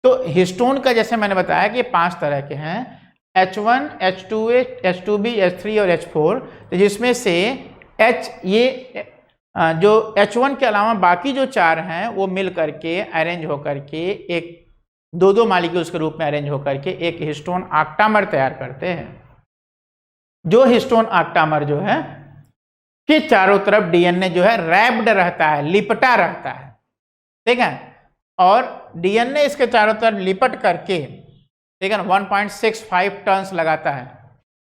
तो हिस्टोन का जैसे मैंने बताया कि 5 तरह के हैं, H1, H2A, H2B, H3 और H4, तो जिसमें से ये जो H1 के अलावा बाकी जो 4 हैं वो मिल करके अरेंज होकर के एक 2 मॉलिक्यूल्स के रूप में अरेंज होकर के एक हिस्टोन ऑक्टामर तैयार करते हैं। जो हिस्टोन ऑक्टामर जो है कि चारों तरफ डीएनए जो है रैप्ड रहता है, लिपटा रहता है। ठीक है, और डीएनए इसके चारों तरफ लिपट करके, ठीक है ना, 1.65 टन्स लगाता है।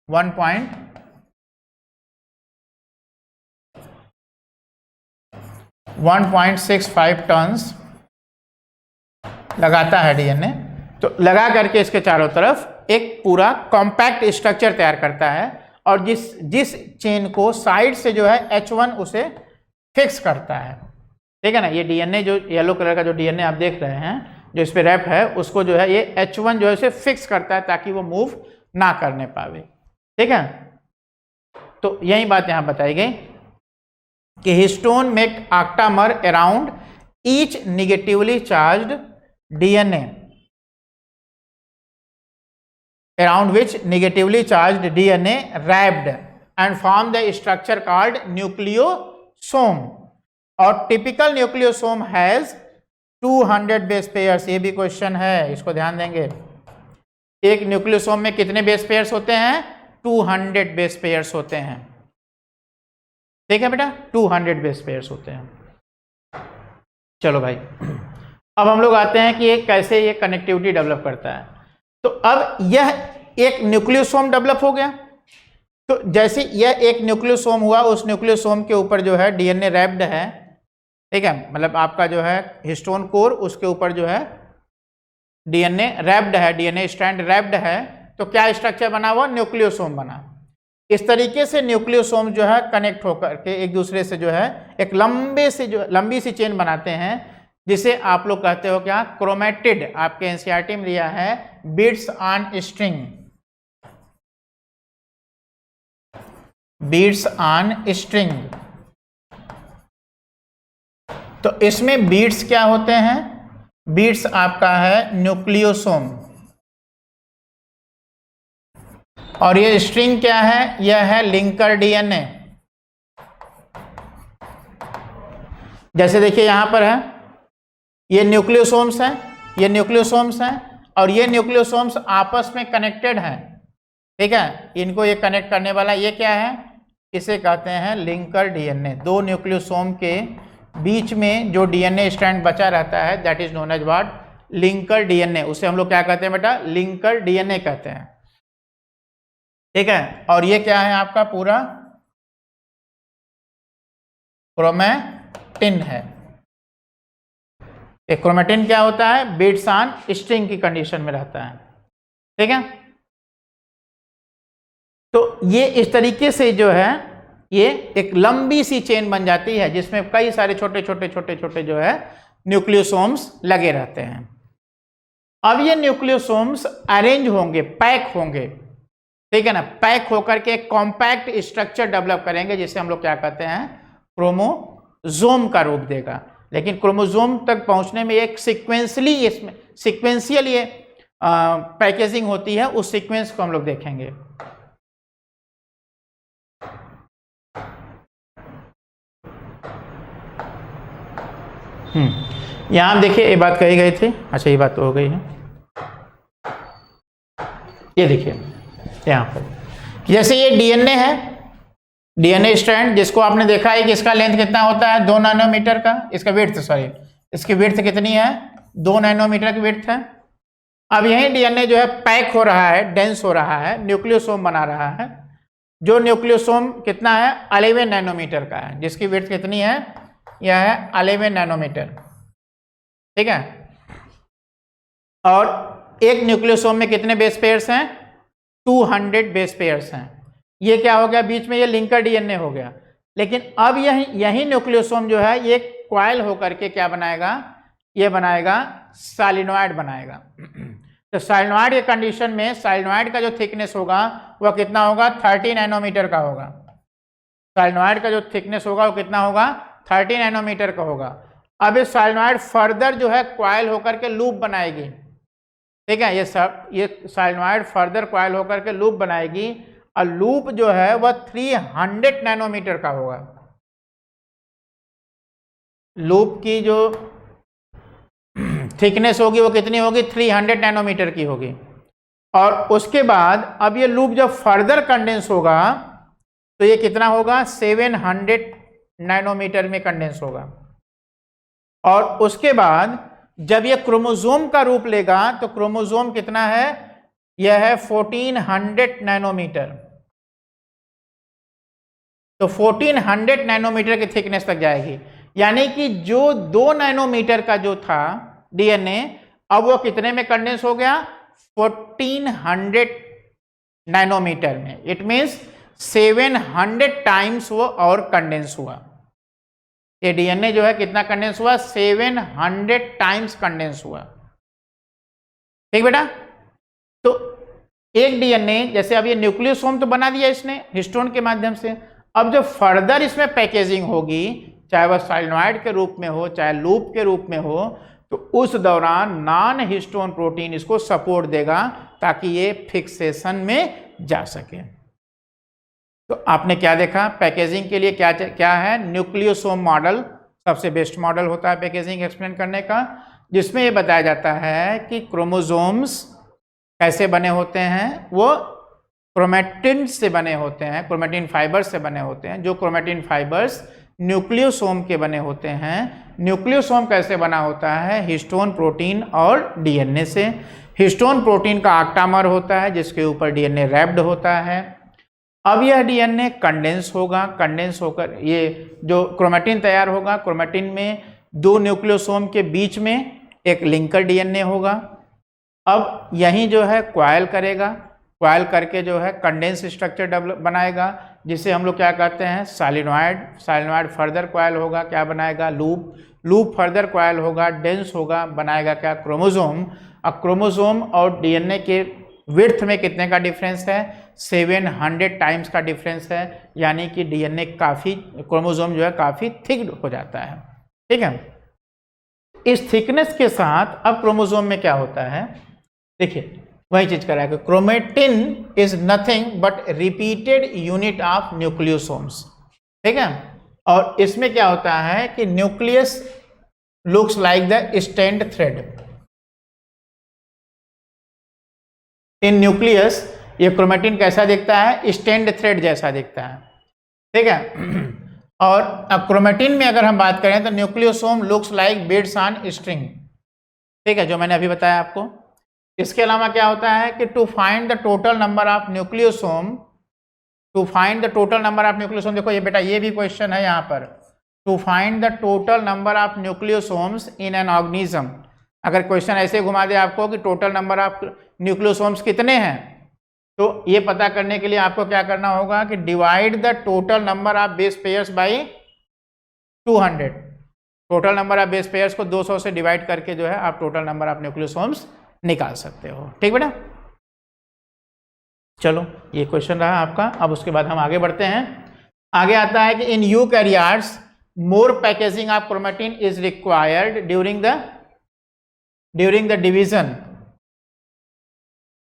1.65 टन्स लगाता है डीएनए। तो लगा करके इसके चारों तरफ एक पूरा कॉम्पैक्ट स्ट्रक्चर तैयार करता है, और जिस चेन को साइड से जो है H1 उसे फिक्स करता है। ठीक है ना, ये डीएनए जो येलो कलर का जो डीएनए आप देख रहे हैं जो इस पे रैप है, उसको जो है ये H1 जो है उसे फिक्स करता है ताकि वो मूव ना करने पावे। ठीक है, तो यही बात यहाँ बताई गई कि histone make octamer around each negatively charged DNA, around which negatively charged DNA wrapped and form the structure called nucleosome, और typical nucleosome has 200 base pairs। ये भी क्वेश्चन है, इसको ध्यान देंगे। एक न्यूक्लियोसोम में कितने बेस पेयर्स होते हैं? 200 बेस पेयर्स होते हैं। ठीक है बेटा, 200 बेस पेयर्स होते हैं। चलो भाई, अब हम लोग आते हैं कि ये कैसे ये कनेक्टिविटी डेवलप करता है। तो अब यह एक न्यूक्लियोसोम डेवलप हो गया। तो जैसे यह एक न्यूक्लियोसोम हुआ, उस न्यूक्लियोसोम के ऊपर जो है डीएनए रैप्ड है। ठीक है, मतलब आपका जो है हिस्टोन कोर, उसके ऊपर जो है डीएनए रैप्ड है, डीएनए स्ट्रैंड रैप्ड है। तो क्या स्ट्रक्चर बना हुआ? न्यूक्लियोसोम बना। इस तरीके से न्यूक्लियोसोम जो है कनेक्ट होकर के एक दूसरे से जो है एक लंबी सी चेन बनाते हैं, जिसे आप लोग कहते हो क्या? क्रोमेटिड। आपके एनसीईआरटी में दिया है beads on string, beads on string. तो इसमें बीड्स क्या होते हैं? बीड्स आपका है न्यूक्लियोसोम, और ये स्ट्रिंग क्या है? यह है लिंकर डीएनए। जैसे देखिए यहाँ पर है, ये न्यूक्लियोसोम्स हैं, ये न्यूक्लियोसोम्स हैं, और ये न्यूक्लियोसोम्स आपस में कनेक्टेड हैं, ठीक है। इनको ये कनेक्ट करने वाला ये क्या है, इसे कहते हैं लिंकर डीएनए। दो न्यूक्लियोसोम के बीच में जो डीएनए स्ट्रैंड बचा रहता है, that is known as what, linker DNA. उसे हम लोग क्या कहते हैं बेटा, लिंकर डीएनए कहते हैं, ठीक है। और ये क्या है आपका पूरा क्रोमैटिन है। एक क्रोमैटिन क्या होता है, बिट्स ऑन स्ट्रिंग की कंडीशन में रहता है, ठीक है। तो ये इस तरीके से जो है ये एक लंबी सी चेन बन जाती है जिसमें कई सारे छोटे छोटे छोटे छोटे जो है न्यूक्लियोसोम्स लगे रहते हैं। अब ये न्यूक्लियोसोम्स अरेंज होंगे, पैक होंगे, ठीक है ना, पैक होकर के एक कॉम्पैक्ट स्ट्रक्चर डेवलप करेंगे जिसे हम लोग क्या कहते हैं, क्रोमोसोम का रूप देगा। लेकिन क्रोमोसोम तक पहुंचने में एक सिक्वेंशियल ये पैकेजिंग होती है, उस सीक्वेंस को हम लोग देखेंगे। यहां देखिए ये बात कही गई थी, अच्छा ये बात तो हो गई है। ये देखिए यहां पर जैसे ये डीएनए है, डीएनए स्ट्रैंड जिसको आपने देखा है कि इसका लेंथ कितना होता है, 2 नैनोमीटर का, इसका विड्थ सॉरी इसकी विड्थ कितनी है, 2 नैनोमीटर की विड्थ है। अब यही डीएनए जो है पैक हो रहा है, डेंस हो रहा है, न्यूक्लियोसोम बना रहा है। जो न्यूक्लियोसोम कितना है, 11 नैनोमीटर का है, जिसकी विड्थ कितनी है, यह है 11 नैनोमीटर, ठीक है। और एक न्यूक्लियोसोम में कितने बेस पेयर्स हैं, 200 बेस पेयर्स हैं। ये क्या हो गया, बीच में ये लिंकर डीएनए हो गया। लेकिन अब यही न्यूक्लियोसोम जो है ये क्वाइल होकर के क्या बनाएगा, ये बनाएगा सॉलिनॉइड बनाएगा। तो सॉलिनॉइड के कंडीशन में सॉलिनॉइड का जो थिकनेस होगा वह कितना होगा, 30 नैनोमीटर का होगा। सॉलिनॉइड का जो थिकनेस होगा वो कितना होगा, 30 नैनोमीटर का होगा। अब ये सॉलिनॉइड फर्दर जो है क्वाइल होकर के लूप बनाएगी, ठीक है। ये सॉलिनॉइड फर्दर क्वाइल होकर के लूप बनाएगी, और लूप जो है वह 300 नैनोमीटर का होगा। लूप की जो थिकनेस होगी वो कितनी होगी, 300 नैनोमीटर की होगी। और उसके बाद अब ये लूप जब फर्दर कंडेंस होगा तो ये कितना होगा, 700 नैनोमीटर में कंडेंस होगा। और उसके बाद जब ये क्रोमोसोम का रूप लेगा तो क्रोमोसोम कितना है, यह है 1400 नैनोमीटर। तो 1400 नैनोमीटर की थिकनेस तक जाएगी, यानी कि जो 2 नैनोमीटर का जो था डीएनए, अब वो कितने में कंडेंस हो गया, 1400 नैनोमीटर में। इट मीन्स 700 टाइम्स वो और कंडेंस हुआ। ये डीएनए जो है कितना कंडेंस हुआ, 700 टाइम्स कंडेंस हुआ, ठीक बेटा। तो एक डीएनए जैसे अब ये न्यूक्लियोसोम तो बना दिया इसने हिस्टोन के माध्यम से। अब जो फर्दर इसमें पैकेजिंग होगी, चाहे वह सॉलिनॉइड के रूप में हो चाहे लूप के रूप में हो, तो उस दौरान नॉन हिस्टोन प्रोटीन इसको सपोर्ट देगा ताकि ये फिक्सेशन में जा सके। तो आपने क्या देखा, पैकेजिंग के लिए क्या क्या है, न्यूक्लियोसोम मॉडल सबसे बेस्ट मॉडल होता है पैकेजिंग एक्सप्लेन करने का, जिसमें ये बताया जाता है कि क्रोमोसोम्स कैसे बने होते हैं, वो क्रोमैटिन से बने होते हैं, क्रोमैटिन फाइबर्स से बने होते हैं। जो क्रोमैटिन फाइबर्स न्यूक्लियोसोम के बने होते हैं। न्यूक्लियोसोम कैसे बना होता है, हिस्टोन प्रोटीन और डीएनए से। हिस्टोन प्रोटीन का ऑक्टामर होता है जिसके ऊपर डीएनए रैप्ड होता है। अब यह डीएनए कंडेंस होगा, कंडेंस होकर ये जो क्रोमैटिन तैयार होगा, क्रोमैटिन में 2 न्यूक्लियोसोम के बीच में एक लिंकर डीएनए होगा। अब यही जो है क्वाइल करेगा, क्वाइल करके जो है कंडेंस स्ट्रक्चर डेवलप बनाएगा जिसे हम लोग क्या कहते हैं, सॉलिनॉइड। सॉलिनॉइड फर्दर क्वाइल होगा, क्या बनाएगा, लूप। लूप फर्दर क्वाइल होगा, डेंस होगा, बनाएगा क्या, क्रोमोसोम। अब क्रोमोसोम और डीएनए के विड्थ में कितने का डिफरेंस है, 700 टाइम्स का डिफरेंस है, यानी कि डीएनए काफ़ी, क्रोमोसोम जो है काफ़ी थिक हो जाता है, ठीक है। इस थिकनेस के साथ अब क्रोमोसोम में क्या होता है, देखिए वही चीज कर रहा है कि chromatin is nothing but repeated unit of nucleosomes, ठीक है। और इसमें क्या होता है कि nucleus looks like the stand thread. In nucleus ये क्रोमेटिन कैसा दिखता है? स्टैंड थ्रेड जैसा दिखता है, ठीक है। और अब क्रोमेटिन में अगर हम बात करें तो nucleosome looks like beads on string, ठीक है, जो मैंने अभी बताया आपको। इसके अलावा क्या होता है कि to find the total number of nucleosome, to find the total number of nucleosome, देखो ये बेटा ये भी क्वेश्चन है यहाँ पर, to find the total number of nucleosomes in an organism. अगर क्वेश्चन ऐसे घुमा दे आपको कि टोटल नंबर ऑफ न्यूक्लियोसोम्स कितने हैं, तो ये पता करने के लिए आपको क्या करना होगा कि divide the total number of base pairs by 200। Total number of base pairs को 200 से डिवाइड करके जो है आप टोटल नंबर ऑफ न्यूक्लियोसोम्स निकाल सकते हो, ठीक बेटा। चलो ये क्वेश्चन रहा आपका। अब उसके बाद हम आगे बढ़ते हैं। आगे आता है कि in eukaryotes more packaging of chromatin is required during the division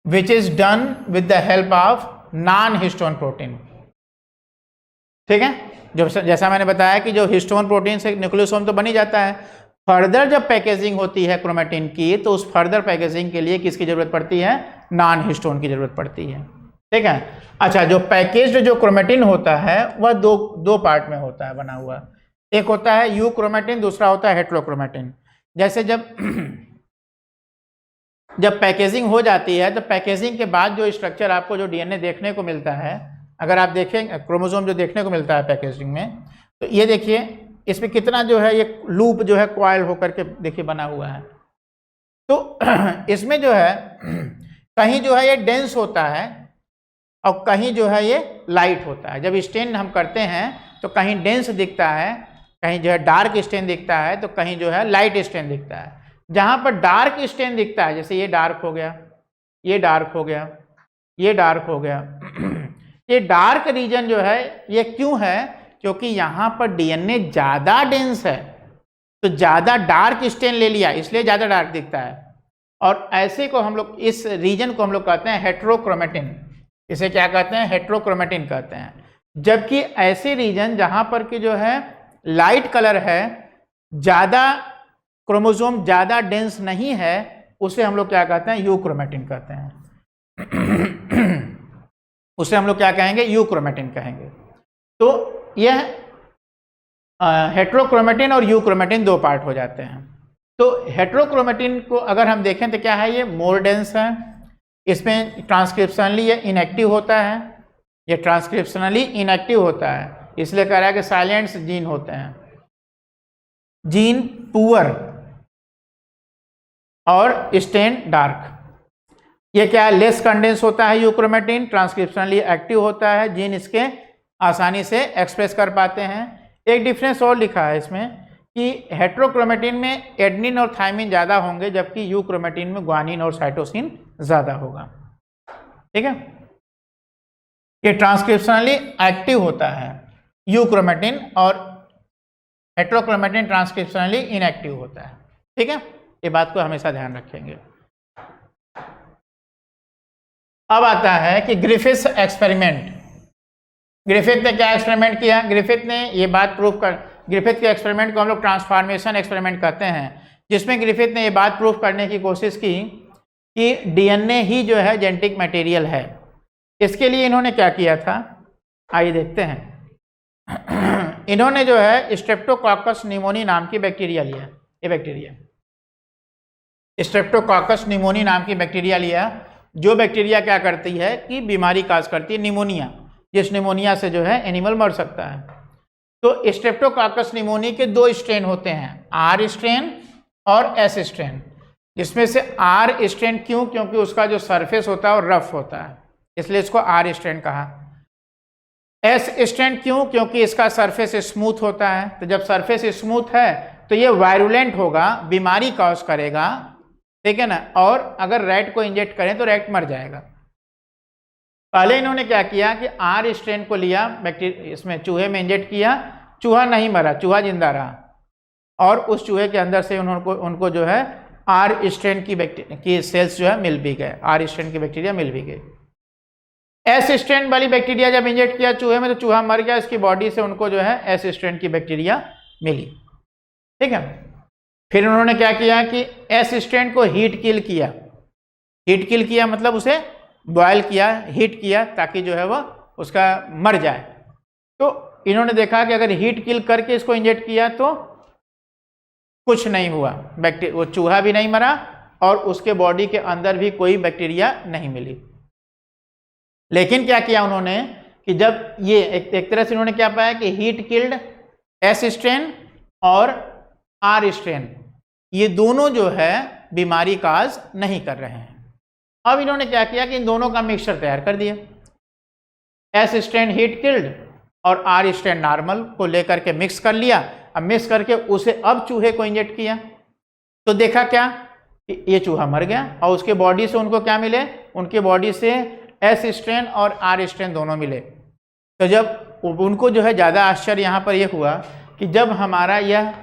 which is done with the help of non-histone protein, ठीक है। जो जैसा मैंने बताया कि जो हिस्टोन प्रोटीन से न्यूक्लियोसोम तो बन ही जाता है, फर्दर जब पैकेजिंग होती है क्रोमेटिन की तो उस फर्दर पैकेजिंग के लिए किसकी जरूरत पड़ती है? नॉन हिस्टोन की जरूरत पड़ती है, ठीक है। अच्छा, जो पैकेज्ड जो क्रोमेटिन होता है वह दो पार्ट में होता है बना हुआ। एक होता है यू क्रोमेटिन, दूसरा होता है हेट्रोक्रोमेटिन। जैसे जब पैकेजिंग हो जाती है तो पैकेजिंग के बाद जो स्ट्रक्चर आपको जो डीएनए देखने को मिलता है, अगर आप देखें क्रोमोसोम जो देखने को मिलता है पैकेजिंग में, तो ये देखिए इसमें कितना जो है ये लूप जो है कॉइल होकर के देखिए बना हुआ है। तो इसमें जो है कहीं जो है ये डेंस होता है और कहीं जो है ये लाइट होता है। जब स्टेन हम करते हैं तो कहीं डेंस दिखता है, कहीं जो है डार्क स्टेन दिखता है, तो कहीं जो है लाइट स्टेन दिखता है। जहां पर डार्क स्टेन दिखता है, जैसे ये डार्क हो गया, ये डार्क हो गया, ये डार्क हो गया ये डार्क रीजन जो है ये क्यों है? क्योंकि यहां पर डीएनए ज्यादा डेंस है, तो ज्यादा डार्क स्टेन ले लिया इसलिए ज्यादा डार्क दिखता है। और ऐसे को हम लोग, इस रीजन को हम लोग कहते हैं हेट्रोक्रोमेटिन। इसे क्या कहते हैं? हेट्रोक्रोमेटिन कहते हैं। जबकि ऐसे रीजन जहां पर कि जो है लाइट कलर है, ज्यादा क्रोमोसोम ज्यादा डेंस नहीं है, उसे हम लोग क्या कहते हैं? यूक्रोमेटिन कहते हैं उसे हम लोग क्या कहेंगे? यूक्रोमेटिन कहेंगे। तो यह हेट्रोक्रोमेटिन और यूक्रोमेटिन दो पार्ट हो जाते हैं। तो हेट्रोक्रोमेटिन को अगर हम देखें तो क्या है? ये मोर डेंस है, इसमें ट्रांसक्रिप्शनली ये इनएक्टिव होता है, ये ट्रांसक्रिप्शनली इनएक्टिव होता है, इसलिए कह रहा है कि साइलेंट्स जीन होते हैं, जीन पुअर और स्टेन डार्क। ये क्या है? लेस कंडेंस होता है यूक्रोमेटिन, ट्रांसक्रिप्शनली एक्टिव होता है, जीन इसके आसानी से एक्सप्रेस कर पाते हैं। एक डिफरेंस और लिखा है इसमें कि हेट्रोक्रोमेटिन में एडेनिन और थायमिन ज़्यादा होंगे, जबकि यूक्रोमेटिन में ग्वानिन और साइटोसिन ज़्यादा होगा, ठीक है। ये ट्रांसक्रिप्शनली एक्टिव होता है यूक्रोमेटिन, और हेट्रोक्रोमेटिन ट्रांसक्रिप्शनली इनएक्टिव होता है, ठीक है। ये बात को हमेशा ध्यान रखेंगे। अब आता है कि ग्रिफिथ्स एक्सपेरिमेंट। ग्रिफिथ ने क्या एक्सपेरिमेंट किया? ग्रिफिथ ने ये बात प्रूफ कर, ग्रिफिथ के एक्सपेरिमेंट को हम लोग ट्रांसफॉर्मेशन एक्सपेरिमेंट कहते हैं, जिसमें ग्रिफिथ ने ये बात प्रूफ करने की कोशिश की कि डीएनए ही जो है जेनेटिक मटेरियल है। इसके लिए इन्होंने क्या किया था, आइए देखते हैं। इन्होंने जो है स्ट्रेप्टोकॉकस निमोनी नाम की बैक्टीरिया लिया, ये बैक्टीरिया स्ट्रेप्टोकॉकस निमोनी नाम की बैक्टीरिया लिया, जो बैक्टीरिया क्या करती है कि बीमारी काज करती है, निमोनिया, जिस निमोनिया से जो है एनिमल मर सकता है। तो स्ट्रेप्टोकॉकस निमोनी के दो स्ट्रेन होते हैं, आर स्ट्रेन और एस स्ट्रेन। जिसमें से आर स्ट्रेन क्यों? क्योंकि उसका जो सरफेस होता है वो रफ होता है, इसलिए इसको आर स्ट्रेन कहा। एस स्ट्रेन क्यों? क्योंकि इसका सरफेस स्मूथ होता है। तो जब सरफेस स्मूथ है तो ये वायरुलेंट होगा, बीमारी कॉज करेगा, ठीक है ना। और अगर रैट को इंजेक्ट करें तो रैट मर जाएगा। पहले इन्होंने क्या किया कि आर स्ट्रेन को लिया, बैक्टीरिया इसमें चूहे में इंजेक्ट किया, चूहा नहीं मरा, चूहा जिंदा रहा, और उस चूहे के अंदर से उनको जो है आर स्ट्रेन की सेल्स जो है मिल भी गए, आर स्ट्रेन की बैक्टीरिया मिल भी गई। एस स्ट्रेन वाली बैक्टीरिया जब इंजेक्ट किया चूहे में तो चूहा मर गया, इसकी बॉडी से उनको जो है एस स्ट्रेन की बैक्टीरिया मिली। ठीक है, फिर उन्होंने क्या किया कि एस स्ट्रेन को हीट किल किया। हीट किल किया मतलब उसे बॉयल किया, हीट किया, ताकि जो है वह उसका मर जाए। तो इन्होंने देखा कि अगर हीट किल करके इसको इंजेक्ट किया तो कुछ नहीं हुआ, वो चूहा भी नहीं मरा और उसके बॉडी के अंदर भी कोई बैक्टीरिया नहीं मिली। लेकिन क्या किया उन्होंने कि जब ये एक तरह से उन्होंने क्या पाया कि हीट किल्ड एस स्ट्रेन और आर स्ट्रेन, ये दोनों जो है बीमारी काज नहीं कर रहे हैं। अब इन्होंने क्या किया कि इन दोनों का मिक्सचर तैयार कर दिया। एस स्ट्रेन हीट किल्ड और आर स्ट्रेन नॉर्मल को लेकर के मिक्स कर लिया। अब मिक्स करके उसे अब चूहे को इंजेक्ट किया तो देखा क्या कि ये चूहा मर गया और उसके बॉडी से उनको क्या मिले, उनके बॉडी से एस स्ट्रेन और आर स्ट्रेन दोनों मिले। तो जब उनको जो है ज़्यादा आश्चर्य यहाँ पर यह हुआ कि जब हमारा यह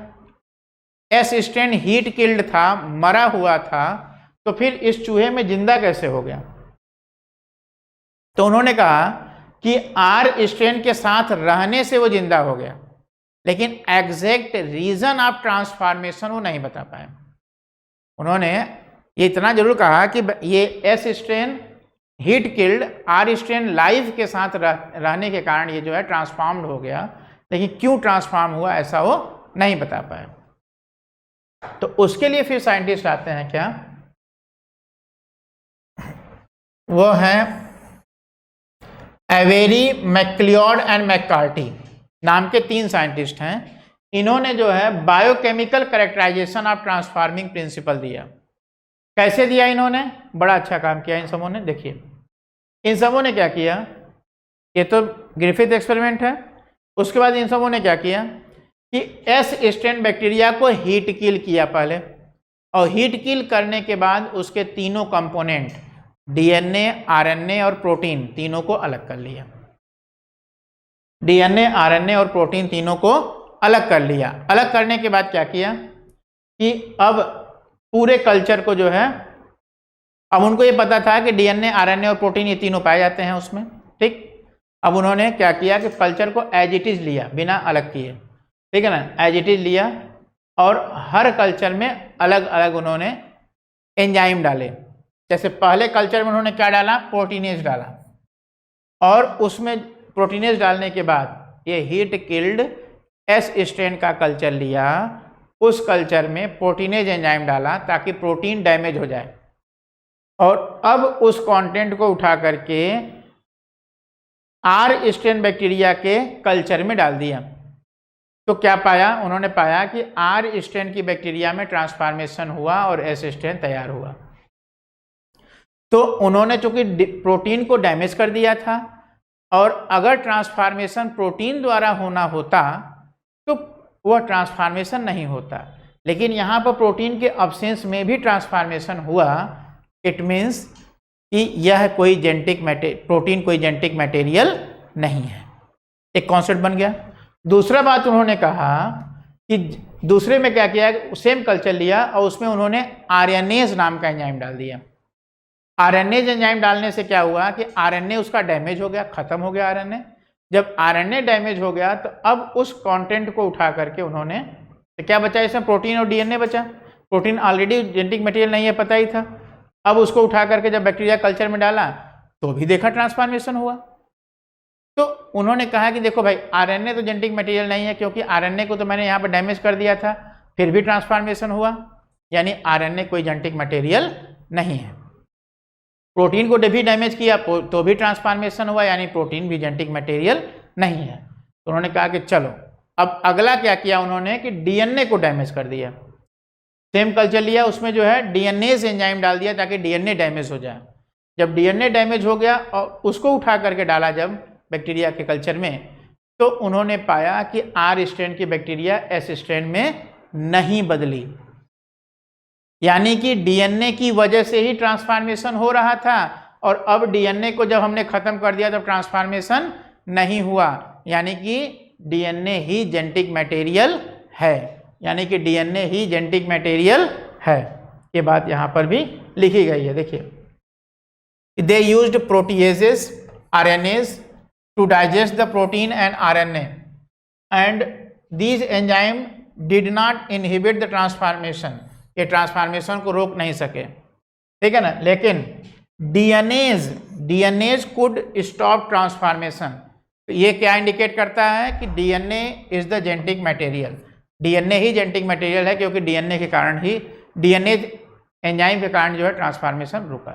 एस स्ट्रेन हीट किल्ड था, मरा हुआ था, तो फिर इस चूहे में जिंदा कैसे हो गया। तो उन्होंने कहा कि आर स्ट्रेन के साथ रहने से वो जिंदा हो गया, लेकिन एग्जैक्ट रीजन ऑफ ट्रांसफॉर्मेशन वो नहीं बता पाए। उन्होंने ये इतना जरूर कहा कि ये S strain heat killed, R strain life के साथ रहने के कारण ये जो है ट्रांसफॉर्म्ड हो गया, लेकिन क्यों ट्रांसफॉर्म हुआ ऐसा वो नहीं बता पाए। तो उसके लिए फिर साइंटिस्ट आते हैं क्या, वो है एवेरी, मैक्लियोड एंड मैककार्टी नाम के 3 साइंटिस्ट हैं। इन्होंने जो है biochemical characterization of transforming principle दिया। कैसे दिया इन्होंने, बड़ा अच्छा काम किया इन सबों ने। देखिए इन सबों ने क्या किया, ये तो ग्रिफिथ एक्सपेरिमेंट है। उसके बाद इन सबों ने क्या किया कि एस स्ट्रेन बैक्टीरिया को हीट किल किया पहले, और हीट किल करने के बाद उसके तीनों कंपोनेंट डीएनए, आरएनए और प्रोटीन तीनों को अलग कर लिया। डीएनए, आरएनए और प्रोटीन तीनों को अलग कर लिया। अलग करने के बाद क्या किया कि अब पूरे कल्चर को जो है, अब उनको ये पता था कि डीएनए, आरएनए और प्रोटीन ये तीनों पाए जाते हैं उसमें। ठीक, अब उन्होंने क्या किया कि कल्चर को एज इट इज लिया बिना अलग किए। ठीक है ना, एज इट इज लिया और हर कल्चर में अलग अलग उन्होंने एंजाइम डाले। जैसे पहले कल्चर में उन्होंने क्या डाला, प्रोटीनेज डाला, और उसमें प्रोटीनेज डालने के बाद ये हीट किल्ड एस स्ट्रेन का कल्चर लिया, उस कल्चर में प्रोटीनेज एंजाइम डाला ताकि प्रोटीन डैमेज हो जाए, और अब उस कंटेंट को उठा करके आर स्ट्रेन बैक्टीरिया के कल्चर में डाल दिया। तो क्या पाया, उन्होंने पाया कि आर स्ट्रेन की बैक्टीरिया में ट्रांसफॉर्मेशन हुआ और एस स्ट्रेन तैयार हुआ। तो उन्होंने चूंकि प्रोटीन को डैमेज कर दिया था, और अगर ट्रांसफॉर्मेशन प्रोटीन द्वारा होना होता तो वह ट्रांसफॉर्मेशन नहीं होता, लेकिन यहाँ पर प्रोटीन के अब्सेंस में भी ट्रांसफॉर्मेशन हुआ। इट मीन्स कि यह कोई प्रोटीन कोई जेनेटिक मटेरियल नहीं है। एक कॉन्सेप्ट बन गया। दूसरा बात उन्होंने कहा कि दूसरे में क्या किया, सेम कल्चर लिया और उसमें उन्होंने आरएनएज नाम का एंजाइम डाल दिया। आरएनएज एंजाइम डालने से क्या हुआ कि आरएनए उसका डैमेज हो गया, खत्म हो गया आरएनए। जब आरएनए डैमेज हो गया तो अब उस कंटेंट को उठा करके उन्होंने, तो क्या बचा इसमें, प्रोटीन और डीएनए बचा। प्रोटीन ऑलरेडी जेनेटिक मटेरियल नहीं है, पता ही था। अब उसको उठा करके जब बैक्टीरिया कल्चर में डाला तो भी देखा ट्रांसफॉर्मेशन हुआ। तो उन्होंने कहा कि देखो भाई, आरएनए तो जेनेटिक मटेरियल नहीं है, क्योंकि आरएनए को तो मैंने यहाँ पर डैमेज कर दिया था, फिर भी ट्रांसफॉर्मेशन हुआ, यानी आरएनए कोई जेनेटिक मटेरियल नहीं है। प्रोटीन को भी डैमेज किया तो भी ट्रांसफॉर्मेशन हुआ, यानी प्रोटीन भी जेनेटिक मटेरियल नहीं है। तो उन्होंने कहा कि चलो अब अगला क्या किया उन्होंने कि डीएनए को डैमेज कर दिया। सेम कल्चर लिया, उसमें जो है डीएनएज एंजाइम डाल दिया ताकि डीएनए डैमेज हो जाए। जब डीएनए डैमेज हो गया और उसको उठा करके डाला जब बैक्टीरिया के कल्चर में, तो उन्होंने पाया कि आर स्ट्रेन की बैक्टीरिया एस स्ट्रेन में नहीं बदली, यानी कि डीएनए की वजह से ही ट्रांसफॉर्मेशन हो रहा था, और अब डीएनए को जब हमने खत्म कर दिया तो ट्रांसफॉर्मेशन नहीं हुआ, यानी कि डीएनए ही जेनेटिक मटेरियल है, यानी कि डीएनए ही जेनेटिक मटेरियल है। ये बात यहाँ पर भी लिखी गई है। देखिए, they used proteases RNAs to digest the protein and RNA, and these enzyme did not inhibit the transformation. ये ट्रांसफॉर्मेशन को रोक नहीं सके, ठीक है ना। लेकिन डीएनएज कुड स्टॉप ट्रांसफॉर्मेशन। ये क्या इंडिकेट करता है कि DNA is the genetic material. DNA he genetic material है, क्योंकि डीएनए के कारण ही, डीएनए एंजाइम के कारण जो है ट्रांसफॉर्मेशन रुका।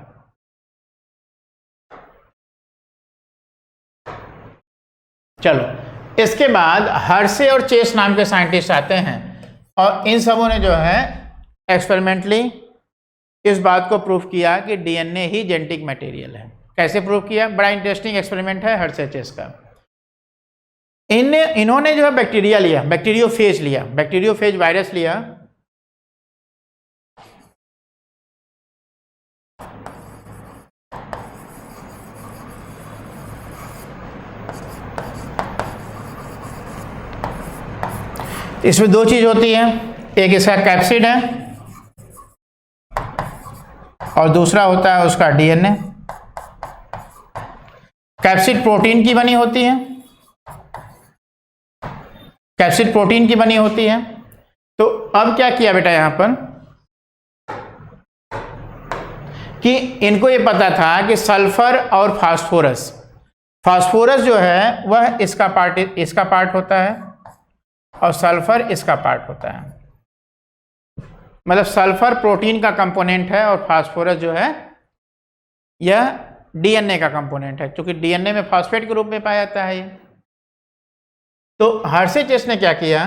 चलो, इसके बाद हर्शे और चेस नाम के साइंटिस्ट आते हैं, और इन सबों ने जो है एक्सपेरिमेंटली इस बात को प्रूव किया कि डीएनए ही जेनेटिक मटेरियल है। कैसे प्रूव किया? बड़ा इंटरेस्टिंग एक्सपेरिमेंट है हर्शे चेस का। इन्होंने जो है बैक्टीरिया लिया, बैक्टीरियोफेज वायरस लिया, इसमें दो चीज होती है, एक इसका कैप्सिड है और दूसरा होता है उसका डीएनए। कैप्सिड प्रोटीन की बनी होती है, कैप्सिड प्रोटीन की बनी होती है। तो अब क्या किया बेटा यहां पर कि इनको ये पता था कि सल्फर और फास्फोरस जो है वह इसका पार्ट होता है और सल्फर इसका पार्ट होता है। मतलब सल्फर प्रोटीन का कंपोनेंट है और फास्फोरस जो है यह डीएनए का कंपोनेंट है, क्योंकि डीएनए में फास्फेट के रूप में पाया जाता है। तो हर्शे चेस ने क्या किया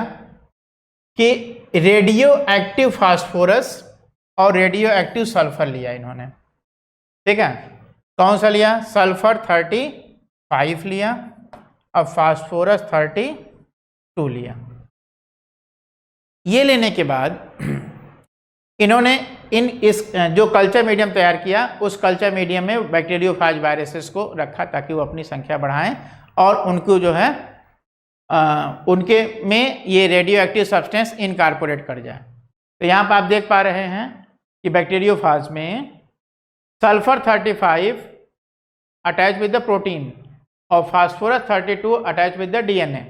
कि रेडियो एक्टिव फास्फोरस और रेडियो एक्टिव सल्फर लिया इन्होंने, ठीक है। कौन सा लिया? सल्फर 35 लिया और फास्फोरस 32 लिया। ये लेने के बाद इन्होंने इस जो कल्चर मीडियम तैयार किया, उस कल्चर मीडियम में बैक्टीरियोफेज वायरसेस को रखा ताकि वो अपनी संख्या बढ़ाएं और उनको जो है उनके में ये रेडियो एक्टिव सब्सटेंस इनकॉर्पोरेट कर जाए। तो यहाँ पर आप देख पा रहे हैं कि बैक्टीरियोफेज में sulphur 35 attach with the protein और phosphorus 32 attach with the DNA.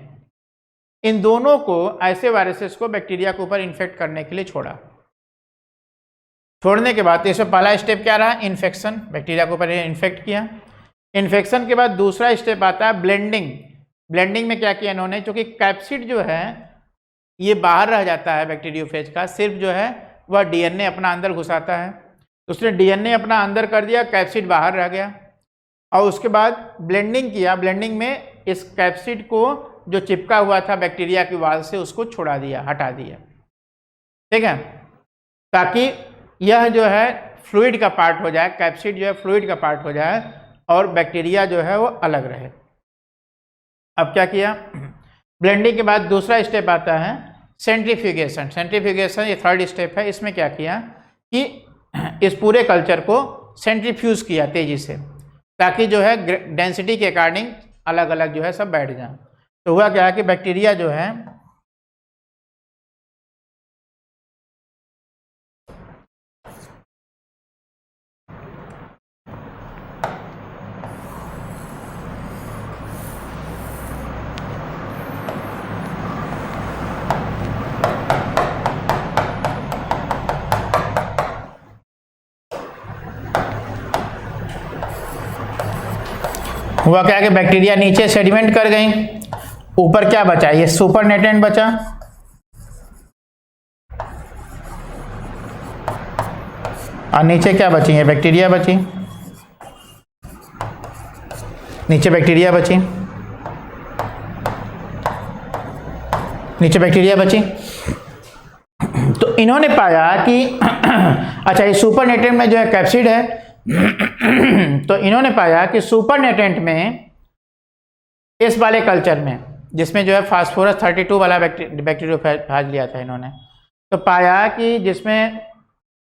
इन दोनों को, ऐसे वायरसेस को बैक्टीरिया के ऊपर इन्फेक्ट करने के लिए छोड़ा। छोड़ने के बाद इसमें पहला स्टेप क्या रहा? इन्फेक्शन, बैक्टीरिया के ऊपर इन्फेक्ट किया। इन्फेक्शन के बाद दूसरा स्टेप आता है ब्लेंडिंग। ब्लेंडिंग में क्या किया इन्होंने, क्योंकि कैप्सिड जो है ये बाहर रह जाता है बैक्टीरियोफेज का, सिर्फ जो है वह डीएनए अपना अंदर घुसाता है। तो उसने डीएनए अपना अंदर कर दिया, कैप्सिड बाहर रह गया। और उसके बाद ब्लेंडिंग किया। ब्लेंडिंग में इस कैप्सिड को जो चिपका हुआ था बैक्टीरिया की वाल से, उसको छुड़ा दिया, हटा दिया, ठीक है, ताकि यह जो है फ्लूइड का पार्ट हो जाए, कैप्सिड जो है फ्लूइड का पार्ट हो जाए और बैक्टीरिया जो है वो अलग रहे। अब क्या किया? ब्लेंडिंग के बाद दूसरा स्टेप आता है सेंट्रीफ्यूगेशन। सेंट्रीफ्यूगेशन ये थर्ड स्टेप है। इसमें क्या किया कि इस पूरे कल्चर को सेंट्रीफ्यूज किया तेजी से, ताकि जो है डेंसिटी के अकॉर्डिंग अलग अलग जो है सब बैठ जाए। तो हुआ क्या है कि बैक्टीरिया जो है हुआ क्या कि बैक्टीरिया नीचे सेडिमेंट कर गई, ऊपर क्या बचा? ये सुपरनेटेंट बचा। और नीचे क्या बची? है बैक्टीरिया बची, नीचे बैक्टीरिया बची, नीचे बैक्टीरिया बची। तो इन्होंने पाया कि अच्छा, ये सुपरनेटेंट में जो है कैप्सिड है, तो इन्होंने पाया कि सुपरनेटेंट में इस वाले कल्चर में, जिसमें जो है फास्फोरस 32 वाला बैक्टीरियोफेज लिया था इन्होंने, तो पाया कि जिसमें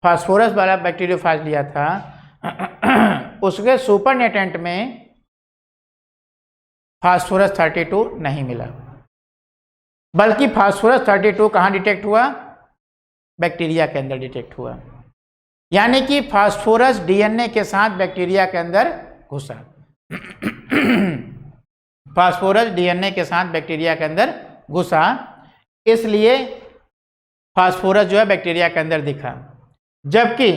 फास्फोरस वाला बैक्टीरियोफेज लिया था उसके सुपरनेटेंट में फास्फोरस 32 नहीं मिला, बल्कि फास्फोरस 32 कहाँ डिटेक्ट हुआ? बैक्टीरिया के अंदर डिटेक्ट हुआ। यानी कि फास्फोरस डीएनए के साथ बैक्टीरिया के अंदर घुसा। फास्फोरस डीएनए के साथ बैक्टीरिया के अंदर घुसा, इसलिए फास्फोरस जो है बैक्टीरिया के अंदर दिखा। जबकि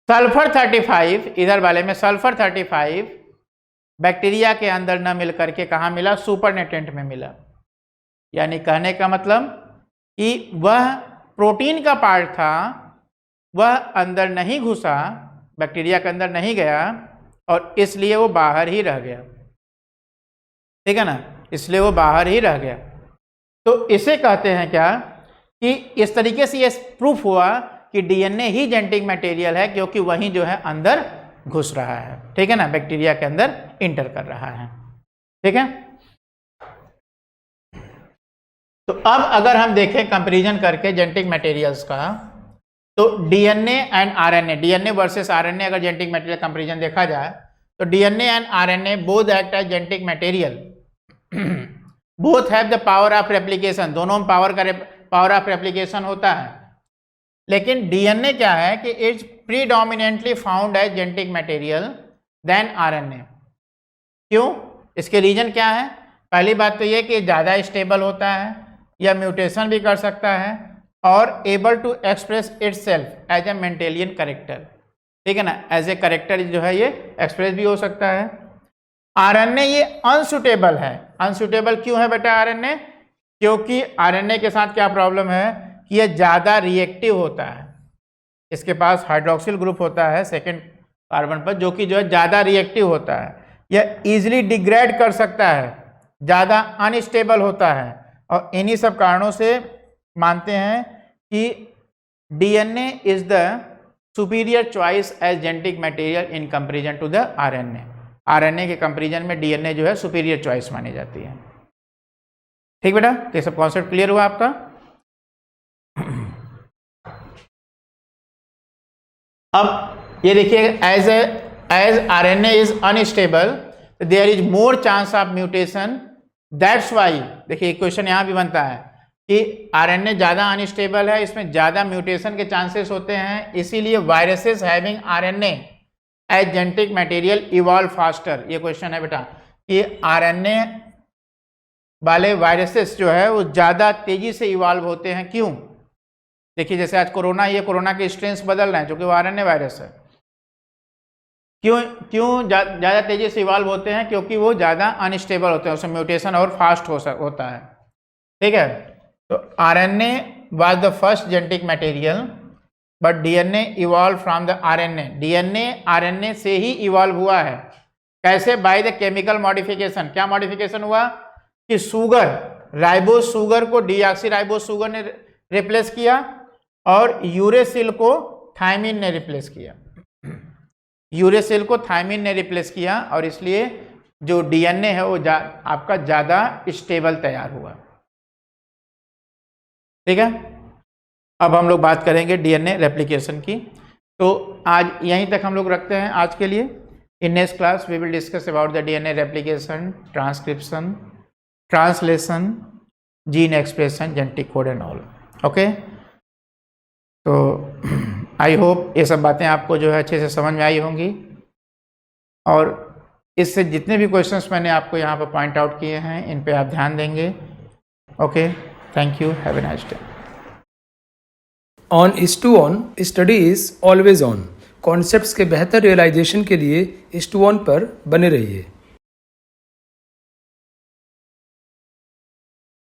सल्फर 35 इधर वाले में सल्फर 35 बैक्टीरिया के अंदर न मिल करके कहाँ मिला? सुपरनेटेंट में मिला। यानी कहने का मतलब कि वह प्रोटीन का पार्ट था, वह अंदर नहीं घुसा, बैक्टीरिया के अंदर नहीं गया और इसलिए वो बाहर ही रह गया। ठीक है ना, इसलिए वो बाहर ही रह गया। तो इसे कहते हैं क्या कि इस तरीके से ये प्रूफ हुआ कि डीएनए ही जेनेटिक मटेरियल है, क्योंकि वही जो है अंदर घुस रहा है। ठीक है ना, बैक्टीरिया के अंदर इंटर कर रहा है। ठीक है, तो अब अगर हम देखें कंपैरिजन करके जेनेटिक मटेरियल्स का, तो DNA and RNA, DNA versus RNA अगर जेनेटिक मटेरियल कंपैरिजन देखा जाए तो DNA and RNA both act as genetic material, both have the power of replication, दोनों में पावर ऑफ रेप्लिकेशन होता है। लेकिन डीएनए क्या है कि it's predominantly found as genetic material than RNA. क्यों? इसके रीजन क्या है? पहली बात तो ये कि ज़्यादा स्टेबल होता है या म्यूटेशन भी कर सकता है और able to express itself as a Mendelian character. ठीक है ना, एज ए कैरेक्टर जो है ये एक्सप्रेस भी हो सकता है। आरएनए ये अनसुटेबल है। अनसुटेबल क्यों है बेटा आरएनए? क्योंकि आरएनए के साथ क्या प्रॉब्लम है कि ये ज़्यादा रिएक्टिव होता है। इसके पास हाइड्रोक्सिल ग्रुप होता है सेकेंड कार्बन पर, जो कि जो है ज़्यादा रिएक्टिव होता है। यह ईजिली डिग्रेड कर सकता है, ज़्यादा अनस्टेबल होता है और इन्हीं सब कारणों से मानते हैं कि DNA is the superior choice as genetic material in comparison to the RNA. RNA के कंपैरिजन में डीएनए जो है सुपीरियर चॉइस मानी जाती है। ठीक बेटा, तो ये सब कॉन्सेप्ट क्लियर हुआ आपका? अब ये देखिए, as RNA is unstable there is more chance of mutation, that's why. देखिए क्वेश्चन यहाँ भी बनता है कि आरएनए ज़्यादा अनस्टेबल है, इसमें ज़्यादा म्यूटेशन के चांसेस होते हैं, इसीलिए viruses having RNA as genetic material evolve faster. ये क्वेश्चन है बेटा कि आरएनए वाले वायरसेस जो है वो ज़्यादा तेज़ी से इवॉल्व होते हैं। क्यों? देखिए जैसे आज कोरोना, ये कोरोना के स्ट्रेन्स बदल रहे हैं जो कि वो आरएनए वायरस है। क्यों ज़्यादा तेज़ी से इवॉल्व होते हैं? क्योंकि वो ज़्यादा अनस्टेबल होते हैं, उसमें म्यूटेशन और फास्ट होता है। ठीक है, तो RNA was the first genetic material but DNA evolve from the RNA. DNA RNA से ही इवॉल्व हुआ है। कैसे? By the chemical modification. क्या मॉडिफिकेशन हुआ कि शुगर, राइबोस शुगर को डीऑक्सीराइबोस शुगर ने रिप्लेस किया और यूरेसिल को थायमिन ने रिप्लेस किया। यूरेसिल को थायमिन ने रिप्लेस किया और इसलिए जो डीएनए है वो आपका ज़्यादा स्टेबल तैयार हुआ। ठीक है, अब हम लोग बात करेंगे डीएनए रेप्लिकेशन की। तो आज यहीं तक हम लोग रखते हैं आज के लिए। In next class we will discuss about the DNA replication, transcription, translation, gene expression, genetic code and all. Okay, तो आई होप ये सब बातें आपको जो है अच्छे से समझ में आई होंगी और इससे जितने भी क्वेश्चंस मैंने आपको यहाँ पर पॉइंट आउट किए हैं इन पे आप ध्यान देंगे। Okay, thank you, have a nice day. On IS2ON study is always on. Concepts के बेहतर रियलाइजेशन के लिए IS2ON पर बने रहिए।